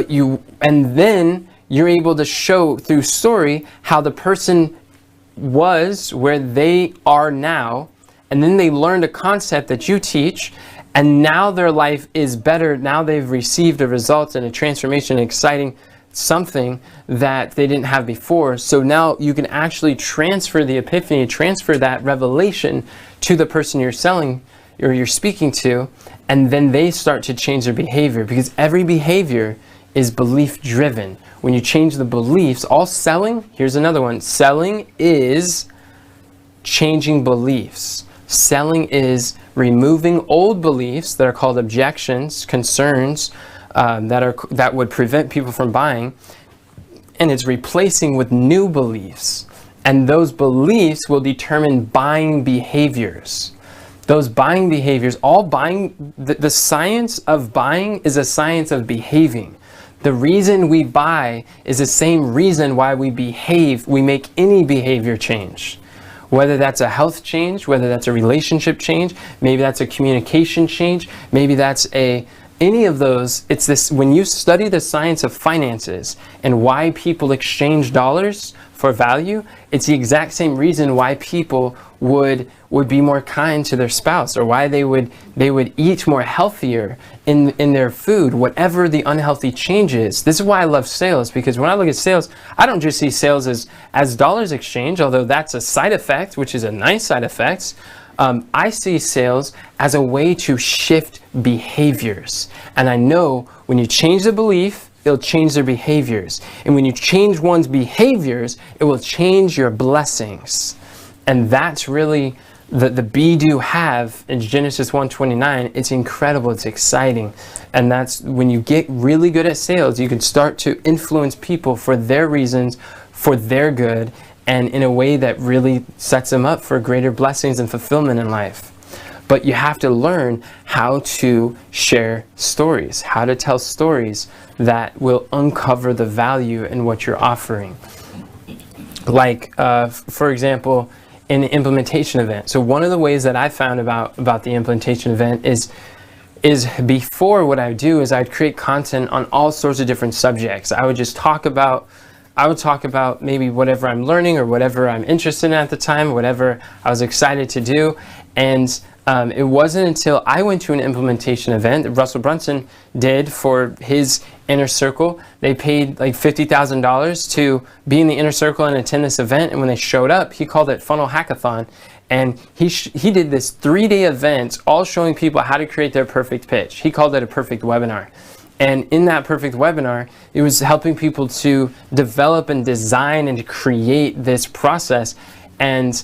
then you're able to show through story how the person was where they are now, and then they learned a concept that you teach, and now their life is better. Now they've received a result and a transformation, exciting something that they didn't have before. So now you can actually transfer the epiphany, transfer that revelation to the person you're selling or you're speaking to, and then they start to change their behavior, because every behavior is belief driven. When you change the beliefs, all selling, here's another one, selling is changing beliefs. Selling is removing old beliefs that are called objections, concerns, that would prevent people from buying, and it's replacing with new beliefs. And those beliefs will determine buying behaviors. Those buying behaviors, all buying, the science of buying is a science of behaving. The reason we buy is the same reason why we behave, we make any behavior change. Whether that's a health change, whether that's a relationship change, maybe that's a communication change, maybe that's any of those. It's this, when you study the science of finances and why people exchange dollars for value, it's the exact same reason why people would be more kind to their spouse, or why they would eat more healthier in their food, whatever the unhealthy change is. This is why I love sales, because when I look at sales, I don't just see sales as dollars exchange, although that's a side effect, which is a nice side effect. I see sales as a way to shift behaviors. And I know when you change the belief, it'll change their behaviors. And when you change one's behaviors, it will change your blessings. And that's really the be, do, have in Genesis 1:29. It's incredible, it's exciting. And that's when you get really good at sales, you can start to influence people for their reasons, for their good, and in a way that really sets them up for greater blessings and fulfillment in life. But you have to learn how to share stories, how to tell stories that will uncover the value in what you're offering. Like, for example, in the implementation event. So one of the ways that I found about the implementation event is before, what I would do is I'd create content on all sorts of different subjects. I would talk about maybe whatever I'm learning or whatever I'm interested in at the time, whatever I was excited to do. And it wasn't until I went to an implementation event that Russell Brunson did for his inner circle. They paid like $50,000 to be in the inner circle and attend this event. And when they showed up, he called it Funnel Hackathon. And he did this 3-day event, all showing people how to create their perfect pitch. He called it a perfect webinar. And in that perfect webinar, it was helping people to develop and design and to create this process. And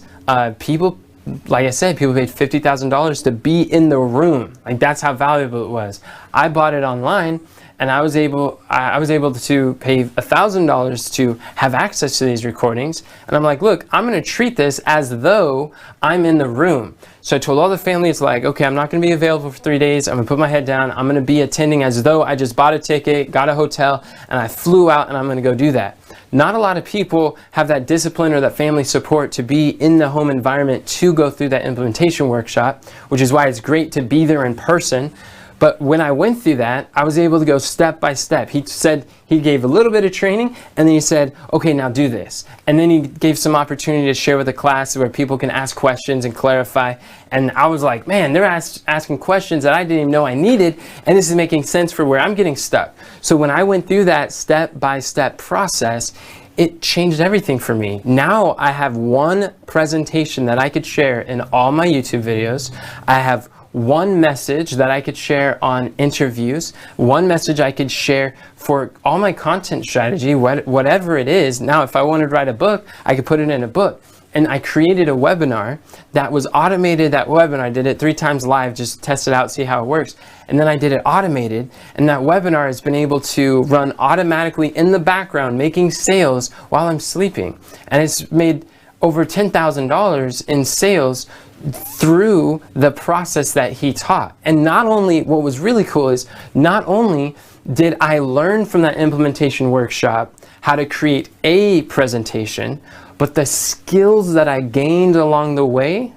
people, like I said, people paid $50,000 to be in the room. Like, that's how valuable it was. I bought it online, and I was able to pay $1,000 to have access to these recordings. And I'm like, look, I'm going to treat this as though I'm in the room. So I told all the families, like, okay, I'm not going to be available for 3 days. I'm going to put my head down. I'm going to be attending as though I just bought a ticket, got a hotel, and I flew out, and I'm going to go do that. Not a lot of people have that discipline or that family support to be in the home environment to go through that implementation workshop, which is why it's great to be there in person. But when I went through that, I was able to go step by step. He said, he gave a little bit of training, and then he said, okay, now do this. And then he gave some opportunity to share with the class where people can ask questions and clarify. And I was like, man, they're asking questions that I didn't even know I needed, and this is making sense for where I'm getting stuck. So when I went through that step-by-step process, it changed everything for me. Now I have one presentation that I could share in all my YouTube videos. I have one message that I could share on interviews, one message I could share for all my content strategy, whatever it is. Now, if I wanted to write a book, I could put it in a book. And I created a webinar that was automated. That webinar, I did it 3 times live, just test it out, see how it works. And then I did it automated. And that webinar has been able to run automatically in the background, making sales while I'm sleeping. And it's made over $10,000 in sales through the process that he taught. And not only, what was really cool is, not only did I learn from that implementation workshop how to create a presentation, but the skills that I gained along the way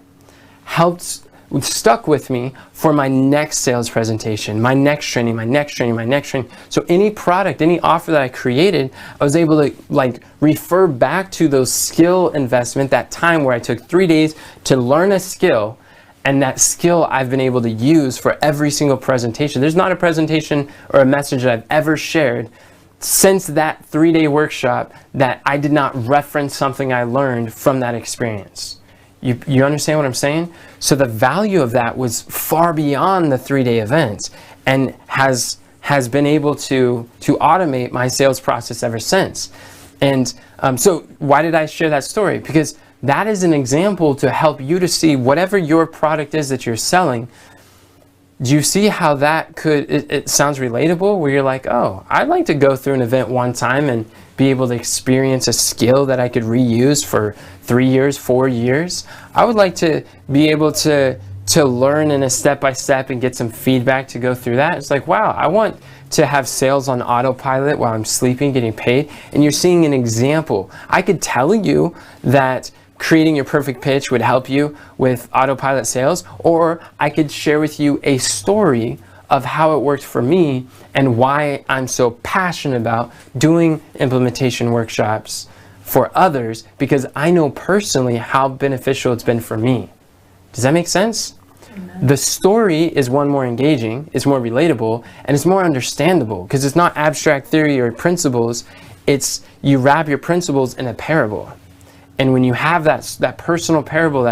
stuck with me for my next sales presentation, my next training, my next training, my next training. So any product, any offer that I created, I was able to refer back to those skill investment, that time where I took 3 days to learn a skill, and that skill I've been able to use for every single presentation. There's not a presentation or a message that I've ever shared since that 3-day workshop that I did not reference something I learned from that experience. You understand what I'm saying? So the value of that was far beyond the 3-day events, and has been able to automate my sales process ever since. And so why did I share that story? Because that is an example to help you to see whatever your product is that you're selling, Do you see how that it sounds relatable, where you're like, oh, I'd like to go through an event one time and be able to experience a skill that I could reuse for 3 years, 4 years. I would like to be able to learn in a step-by-step and get some feedback to go through that. It's like, wow, I want to have sales on autopilot while I'm sleeping, getting paid. And you're seeing an example. I could tell you that creating your perfect pitch would help you with autopilot sales, or I could share with you a story of how it worked for me and why I'm so passionate about doing implementation workshops for others, because I know personally how beneficial it's been for me. Does that make sense? Amen. The story is one more engaging, it's more relatable, and it's more understandable, because it's not abstract theory or principles. It's you wrap your principles in a parable. And when you have that personal parable,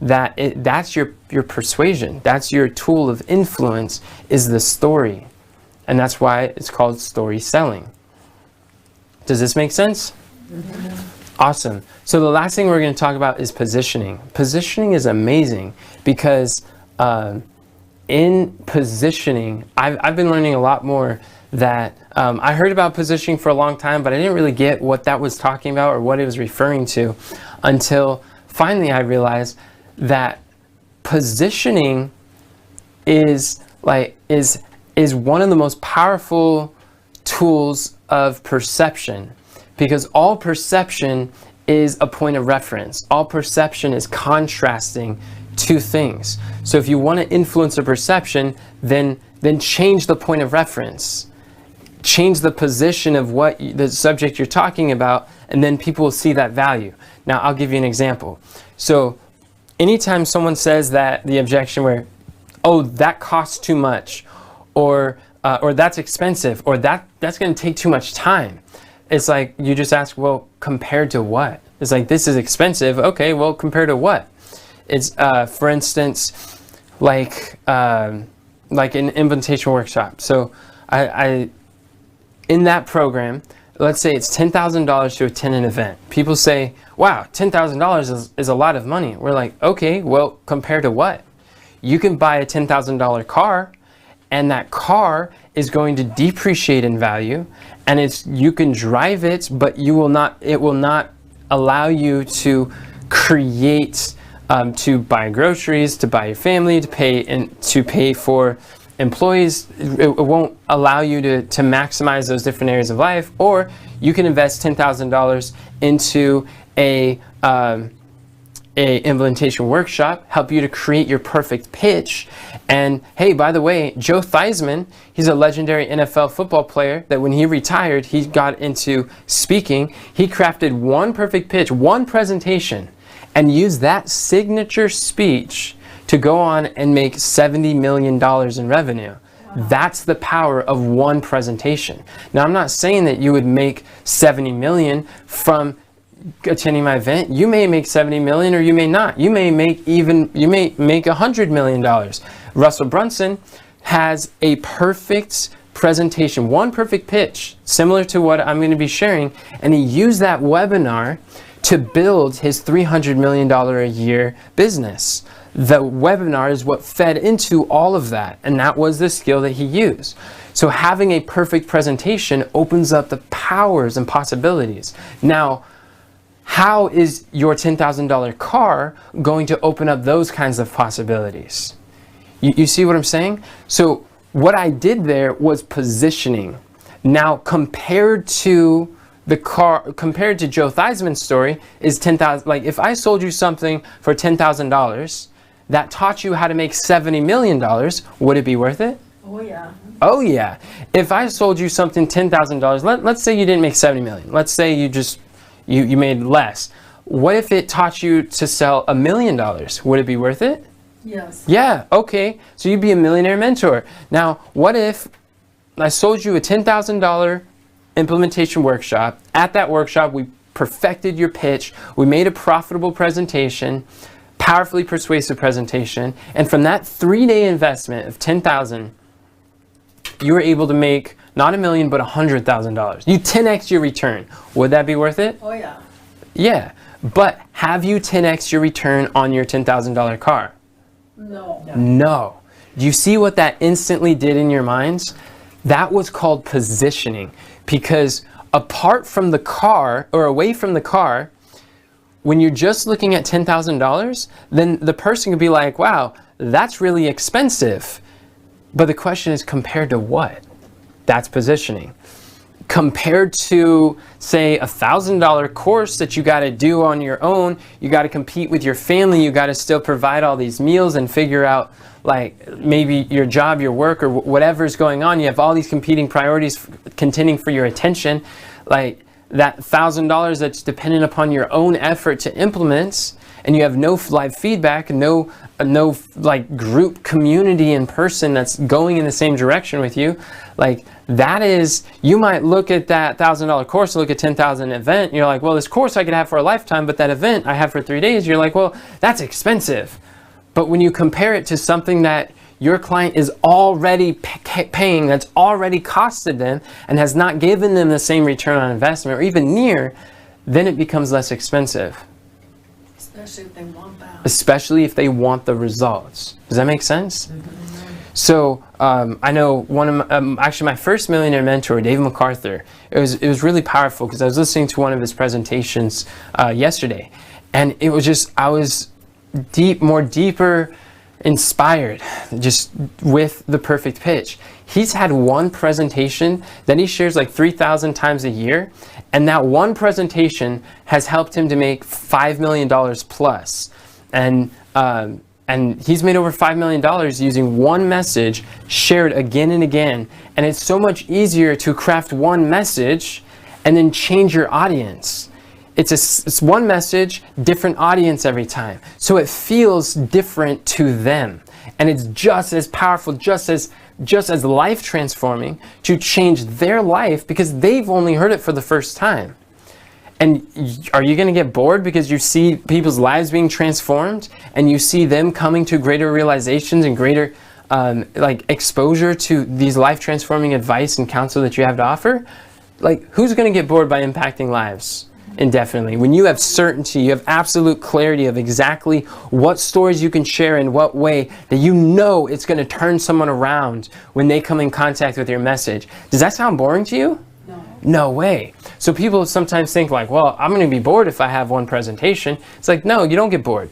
that's your persuasion. That's your tool of influence, is the story. And that's why it's called story selling. Does this make sense? Mm-hmm. Awesome. So the last thing we're going to talk about is positioning. Positioning is amazing because in positioning, I've been learning a lot more that I heard about positioning for a long time, but I didn't really get what that was talking about or what it was referring to until finally I realized that positioning is one of the most powerful tools of perception, because all perception is a point of reference. All perception is contrasting two things. So if you want to influence a perception, then change the point of reference. Change the position of what the subject you're talking about, and then people will see that value. Now, I'll give you an example. So anytime someone says that the objection where, oh, that costs too much, or that's expensive, or that's going to take too much time, it's like you just ask, well, compared to what? It's like, this is expensive. Okay, well, compared to what? It's, for instance, like an implementation workshop. So I in that program, let's say it's $10,000 to attend an event. People say, wow, $10,000 is a lot of money. We're like, okay, well, compared to what? You can buy a $10,000 car, and that car is going to depreciate in value, and you can drive it, but it will not allow you to create, to buy groceries, to buy your family, to pay for employees. It won't allow you to maximize those different areas of life. Or you can invest $10,000 into a implementation workshop, help you to create your perfect pitch. And hey, by the way, Joe Theismann, he's a legendary NFL football player that when he retired, he got into speaking. He crafted one perfect pitch, one presentation, and used that signature speech to go on and make $70 million in revenue. Wow. That's the power of one presentation. Now, I'm not saying that you would make $70 million from attending my event. You may make $70 million, or you may not. You may make $100 million. Russell Brunson has a perfect presentation, one perfect pitch, similar to what I'm going to be sharing, and he used that webinar to build his $300 million a year business. The webinar is what fed into all of that, and that was the skill that he used. So having a perfect presentation opens up the powers and possibilities. Now, how is your $10,000 car going to open up those kinds of possibilities? You see what I'm saying? So what I did there was positioning. Now, compared to Joe Theismann's story, is $10,000. Like, if I sold you something for $10,000 that taught you how to make $70 million, would it be worth it? Oh yeah. Oh yeah. If I sold you something $10,000, let's say you didn't make $70 million. Let's say you made less. What if it taught you to sell $1 million? Would it be worth it? Yes. Yeah, okay. So you'd be a millionaire mentor. Now, what if I sold you a $10,000 implementation workshop? At that workshop, we perfected your pitch. We made a profitable presentation, powerfully persuasive presentation. And from that 3-day investment of $10,000, you were able to make not $1 million, but $100,000. You 10x your return. Would that be worth it? Oh yeah. Yeah, but have you 10x your return on your $10,000 car? No. No. Do you see what that instantly did in your minds? That was called positioning, because apart from the car or away from the car, when you're just looking at $10,000, then the person could be like, wow, that's really expensive. But the question is, compared to what? That's positioning. Compared to, say, $1,000 course that you got to do on your own, you got to compete with your family, you got to still provide all these meals and figure out, like, maybe your job, your work, or whatever's going on. You have all these competing priorities contending for your attention. Like, that $1,000 that's dependent upon your own effort to implement, and you have no live feedback, no like group community in person that's going in the same direction with you. Like, that is, you might look at that $1,000 course, look at 10,000 event, and you're like, well, this course I could have for a lifetime, but that event I have for 3 days, you're like, well, that's expensive. But when you compare it to something that your client is already paying, that's already costed them and has not given them the same return on investment or even near, then it becomes less expensive. Especially if they want that. Especially if they want the results. Does that make sense? So I know one of actually my first millionaire mentor, Dave MacArthur, it was really powerful because I was listening to one of his presentations yesterday, and it was just, I was deeper inspired just with the perfect pitch. He's had one presentation that he shares like 3,000 times a year, and that one presentation has helped him to make $5 million plus. And he's made over $5 million using one message shared again and again. And it's so much easier to craft one message and then change your audience. It's one message, different audience every time. So it feels different to them. And it's just as powerful, just as life transforming to change their life because they've only heard it for the first time. And are you going to get bored because you see people's lives being transformed and you see them coming to greater realizations and greater like exposure to these life transforming advice and counsel that you have to offer? Like, who's going to get bored by impacting lives indefinitely? When you have certainty, you have absolute clarity of exactly what stories you can share in what way, that you know it's going to turn someone around when they come in contact with your message. Does that sound boring to you? No way. So people sometimes think like, well, I'm going to be bored if I have one presentation. It's like, no, you don't get bored.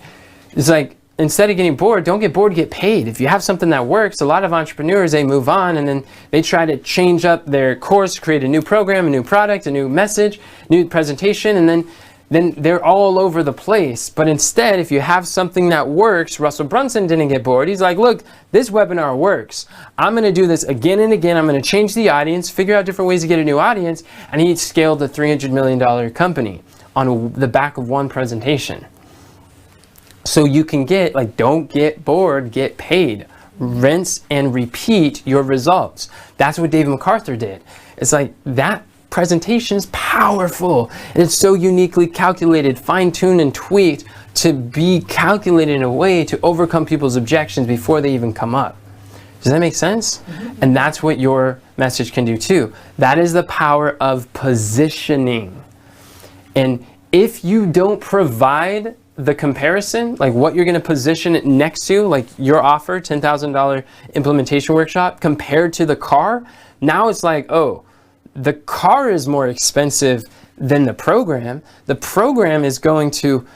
It's like, instead of getting bored, don't get bored, get paid. If you have something that works, a lot of entrepreneurs, they move on and then they try to change up their course, create a new program, a new product, a new message, new presentation, and then they're all over the place. But instead, if you have something that works, Russell Brunson didn't get bored. He's like, look, this webinar works. I'm going to do this again and again. I'm going to change the audience, figure out different ways to get a new audience. And he scaled a $300 million company on the back of one presentation. So you can get, like, don't get bored, get paid. Rinse and repeat your results. That's what David MacArthur did. It's like, that presentation is powerful. And it's so uniquely calculated, fine-tuned, and tweaked to be calculated in a way to overcome people's objections before they even come up. Does that make sense? Mm-hmm. And that's what your message can do too. That is the power of positioning. And if you don't provide the comparison, like what you're going to position it next to, like your offer, $10,000 implementation workshop, compared to the car, now it's like, oh, the car is more expensive than the program. The program is going to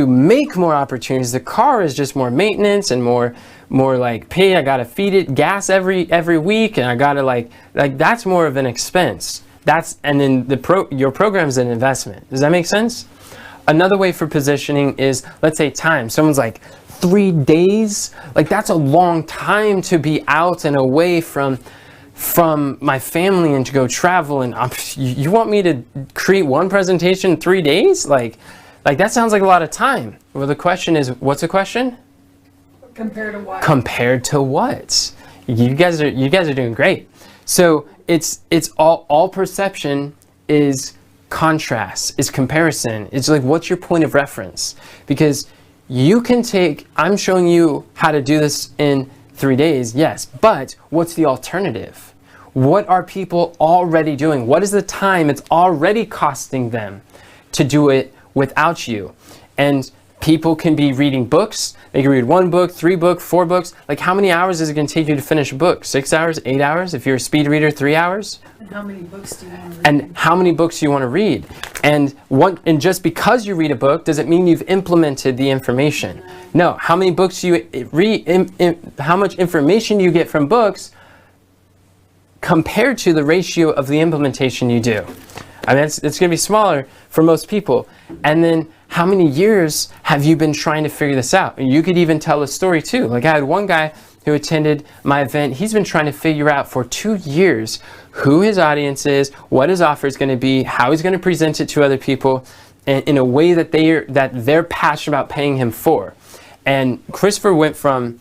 make more opportunities. The car is just more maintenance and more like pay. I gotta feed it gas every week, and I gotta like that's more of an expense. And then your program is an investment. Does that make sense? Another way for positioning is, let's say, time. Someone's like, 3 days? Like, that's a long time to be out and away from my family and to go travel. And you want me to create one presentation in 3 days? Like that sounds like a lot of time. Well, the question is, what's the question? Compared to what? Compared to what? You guys are doing great. So it's all perception is contrast, is comparison. It's like, what's your point of reference? Because you can I'm showing you how to do this in 3 days, yes, but what's the alternative? What are people already doing? What is the time it's already costing them to do it without you? And People can be reading books. They can read 1 book, 3 books, 4 books. Like, how many hours is it going to take you to finish a book? 6 hours, 8 hours? If you're a speed reader, 3 hours? And how many books do you want to read? And how many books you want to read? And just because you read a book doesn't mean you've implemented the information. No, how many books you read, how much information you get from books compared to the ratio of the implementation you do. I mean, it's going to be smaller for most people. And then how many years have you been trying to figure this out? And you could even tell a story too. Like, I had one guy who attended my event. He's been trying to figure out for 2 years who his audience is, what his offer is going to be, how he's going to present it to other people in a way that they're passionate about paying him for. And Christopher went from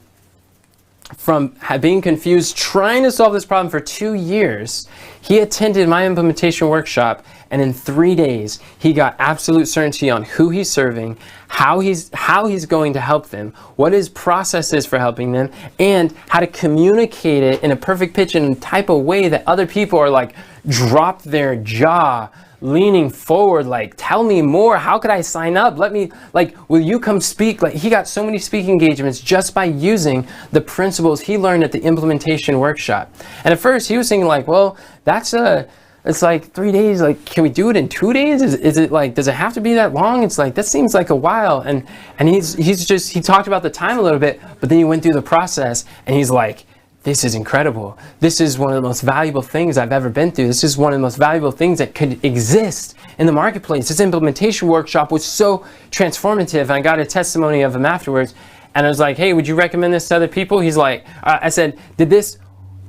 being confused, trying to solve this problem for 2 years. He attended my implementation workshop, and in 3 days, he got absolute certainty on who he's serving, how he's going to help them, what his process is for helping them, and how to communicate it in a perfect pitch and type of way that other people are like, drop their jaw, leaning forward, like, tell me more. How could I sign up? Will you come speak? Like, he got so many speaking engagements just by using the principles he learned at the implementation workshop. And at first he was thinking like, well, it's like 3 days. Like, can we do it in 2 days? Is it like, does it have to be that long? It's like, that seems like a while. And he talked about the time a little bit, but then he went through the process and he's like, this is incredible. This is one of the most valuable things I've ever been through. This is one of the most valuable things that could exist in the marketplace. This implementation workshop was so transformative. And I got a testimony of him afterwards. And I was like, hey, would you recommend this to other people? He's like, I said, did this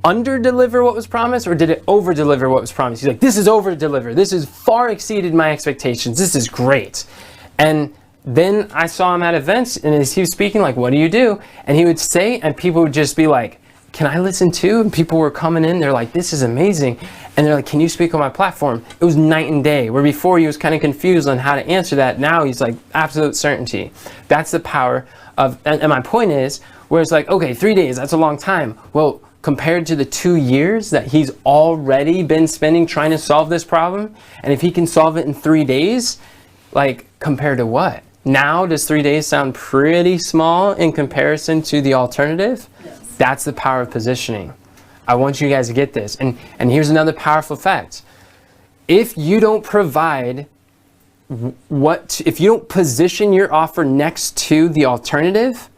under-deliver what was promised, or did it over-deliver what was promised? He's like, this is over-deliver. This has far exceeded my expectations. This is great. And then I saw him at events, and as he was speaking, like, what do you do? And he would say, and people would just be like, can I listen too? And people were coming in, they're like, this is amazing. And they're like, can you speak on my platform? It was night and day, where before he was kind of confused on how to answer that. Now he's like, absolute certainty. That's the power of, and my point is, where it's like, okay, 3 days, that's a long time. Well, compared to the 2 years that he's already been spending trying to solve this problem, and if he can solve it in 3 days, like, compared to what? Now, does 3 days sound pretty small in comparison to the alternative? Yes. That's the power of positioning. I want you guys to get this. And here's another powerful fact. If you don't provide if you don't position your offer next to the alternative,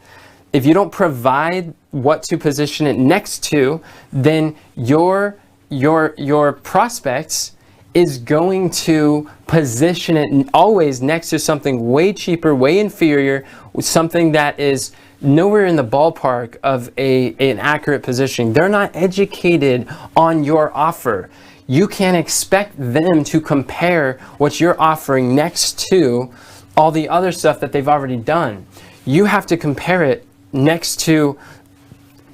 if you don't provide what to position it next to, then your prospects is going to position it always next to something way cheaper, way inferior, something that is nowhere in the ballpark of an accurate positioning. They're not educated on your offer. You can't expect them to compare what you're offering next to all the other stuff that they've already done. You have to compare it next to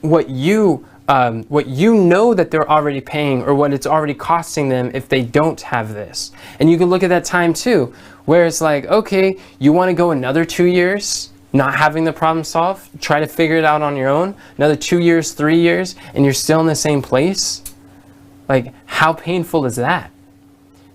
what you know that they're already paying, or what it's already costing them if they don't have this. And you can look at that time too, where it's like, okay, you want to go another 2 years not having the problem solved, try to figure it out on your own, another 2 years, 3 years, and you're still in the same place? Like, how painful is that?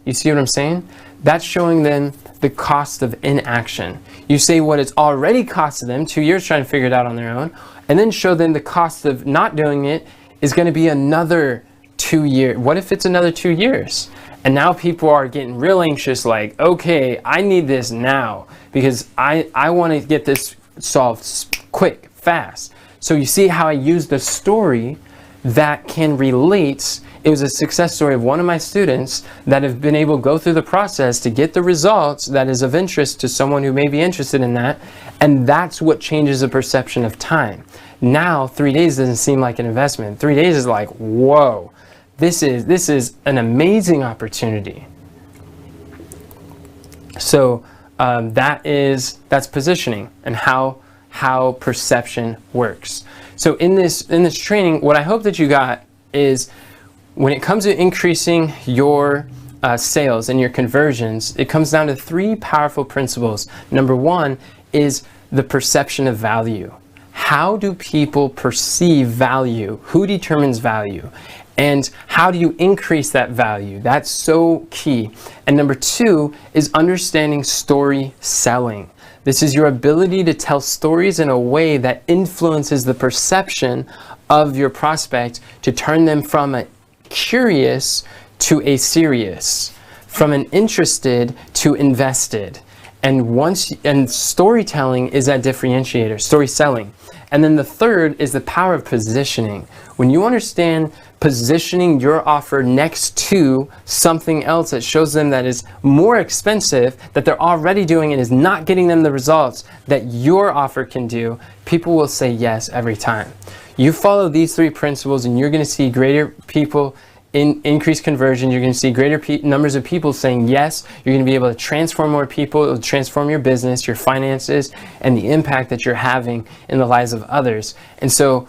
You see what I'm saying? That's showing them the cost of inaction. You say what it's already costed them, 2 years trying to figure it out on their own, and then show them the cost of not doing it is going to be another 2 years. What if it's another 2 years? And now people are getting real anxious, like, okay, I need this now because I want to get this solved quick, fast. So you see how I used a story that can relate. It was a success story of one of my students that have been able to go through the process to get the results that is of interest to someone who may be interested in that. And that's what changes the perception of time. Now, 3 days doesn't seem like an investment. 3 days is like, whoa, this is an amazing opportunity. So that's positioning and how perception works. So in this training, what I hope that you got is, when it comes to increasing your sales and your conversions, it comes down to 3 powerful principles. Number 1 is the perception of value. How do people perceive value? Who determines value? And how do you increase that value? That's so key. And number 2 is understanding story selling. This is your ability to tell stories in a way that influences the perception of your prospect to turn them from a curious to a serious, from an interested to invested. And storytelling is that differentiator, story selling. And then the third is the power of positioning. When you understand positioning your offer next to something else that shows them that is more expensive, that they're already doing and is not getting them the results that your offer can do, people will say yes every time. You follow these three principles and you're going to see greater people increased conversion. You're going to see greater numbers of people saying yes. You're going to be able to transform more people. It'll transform your business, your finances, and the impact that you're having in the lives of others. And so,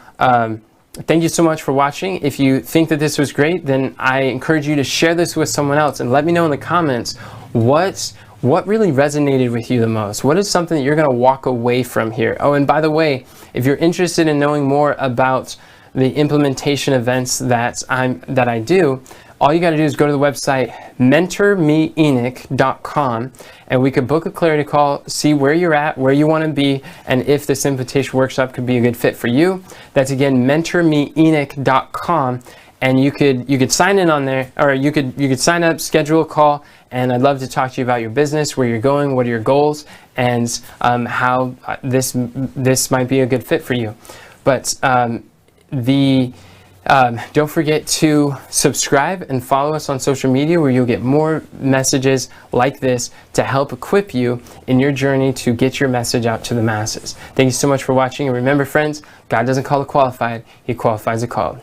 thank you so much for watching. If you think that this was great, then I encourage you to share this with someone else and let me know in the comments what really resonated with you the most. What is something that you're going to walk away from here? Oh, and by the way, if you're interested in knowing more about the implementation events that I do, all you got to do is go to the website mentormeenoch.com, and we could book a clarity call, see where you're at, where you want to be, and if this invitation workshop could be a good fit for you. That's again mentormeenoch.com, and you could sign in on there, or you could sign up, schedule a call, and I'd love to talk to you about your business, where you're going, what are your goals, and how this might be a good fit for you. But don't forget to subscribe and follow us on social media, where you'll get more messages like this to help equip you in your journey to get your message out to the masses. Thank you so much for watching, and remember, friends, God doesn't call the qualified, He qualifies the called.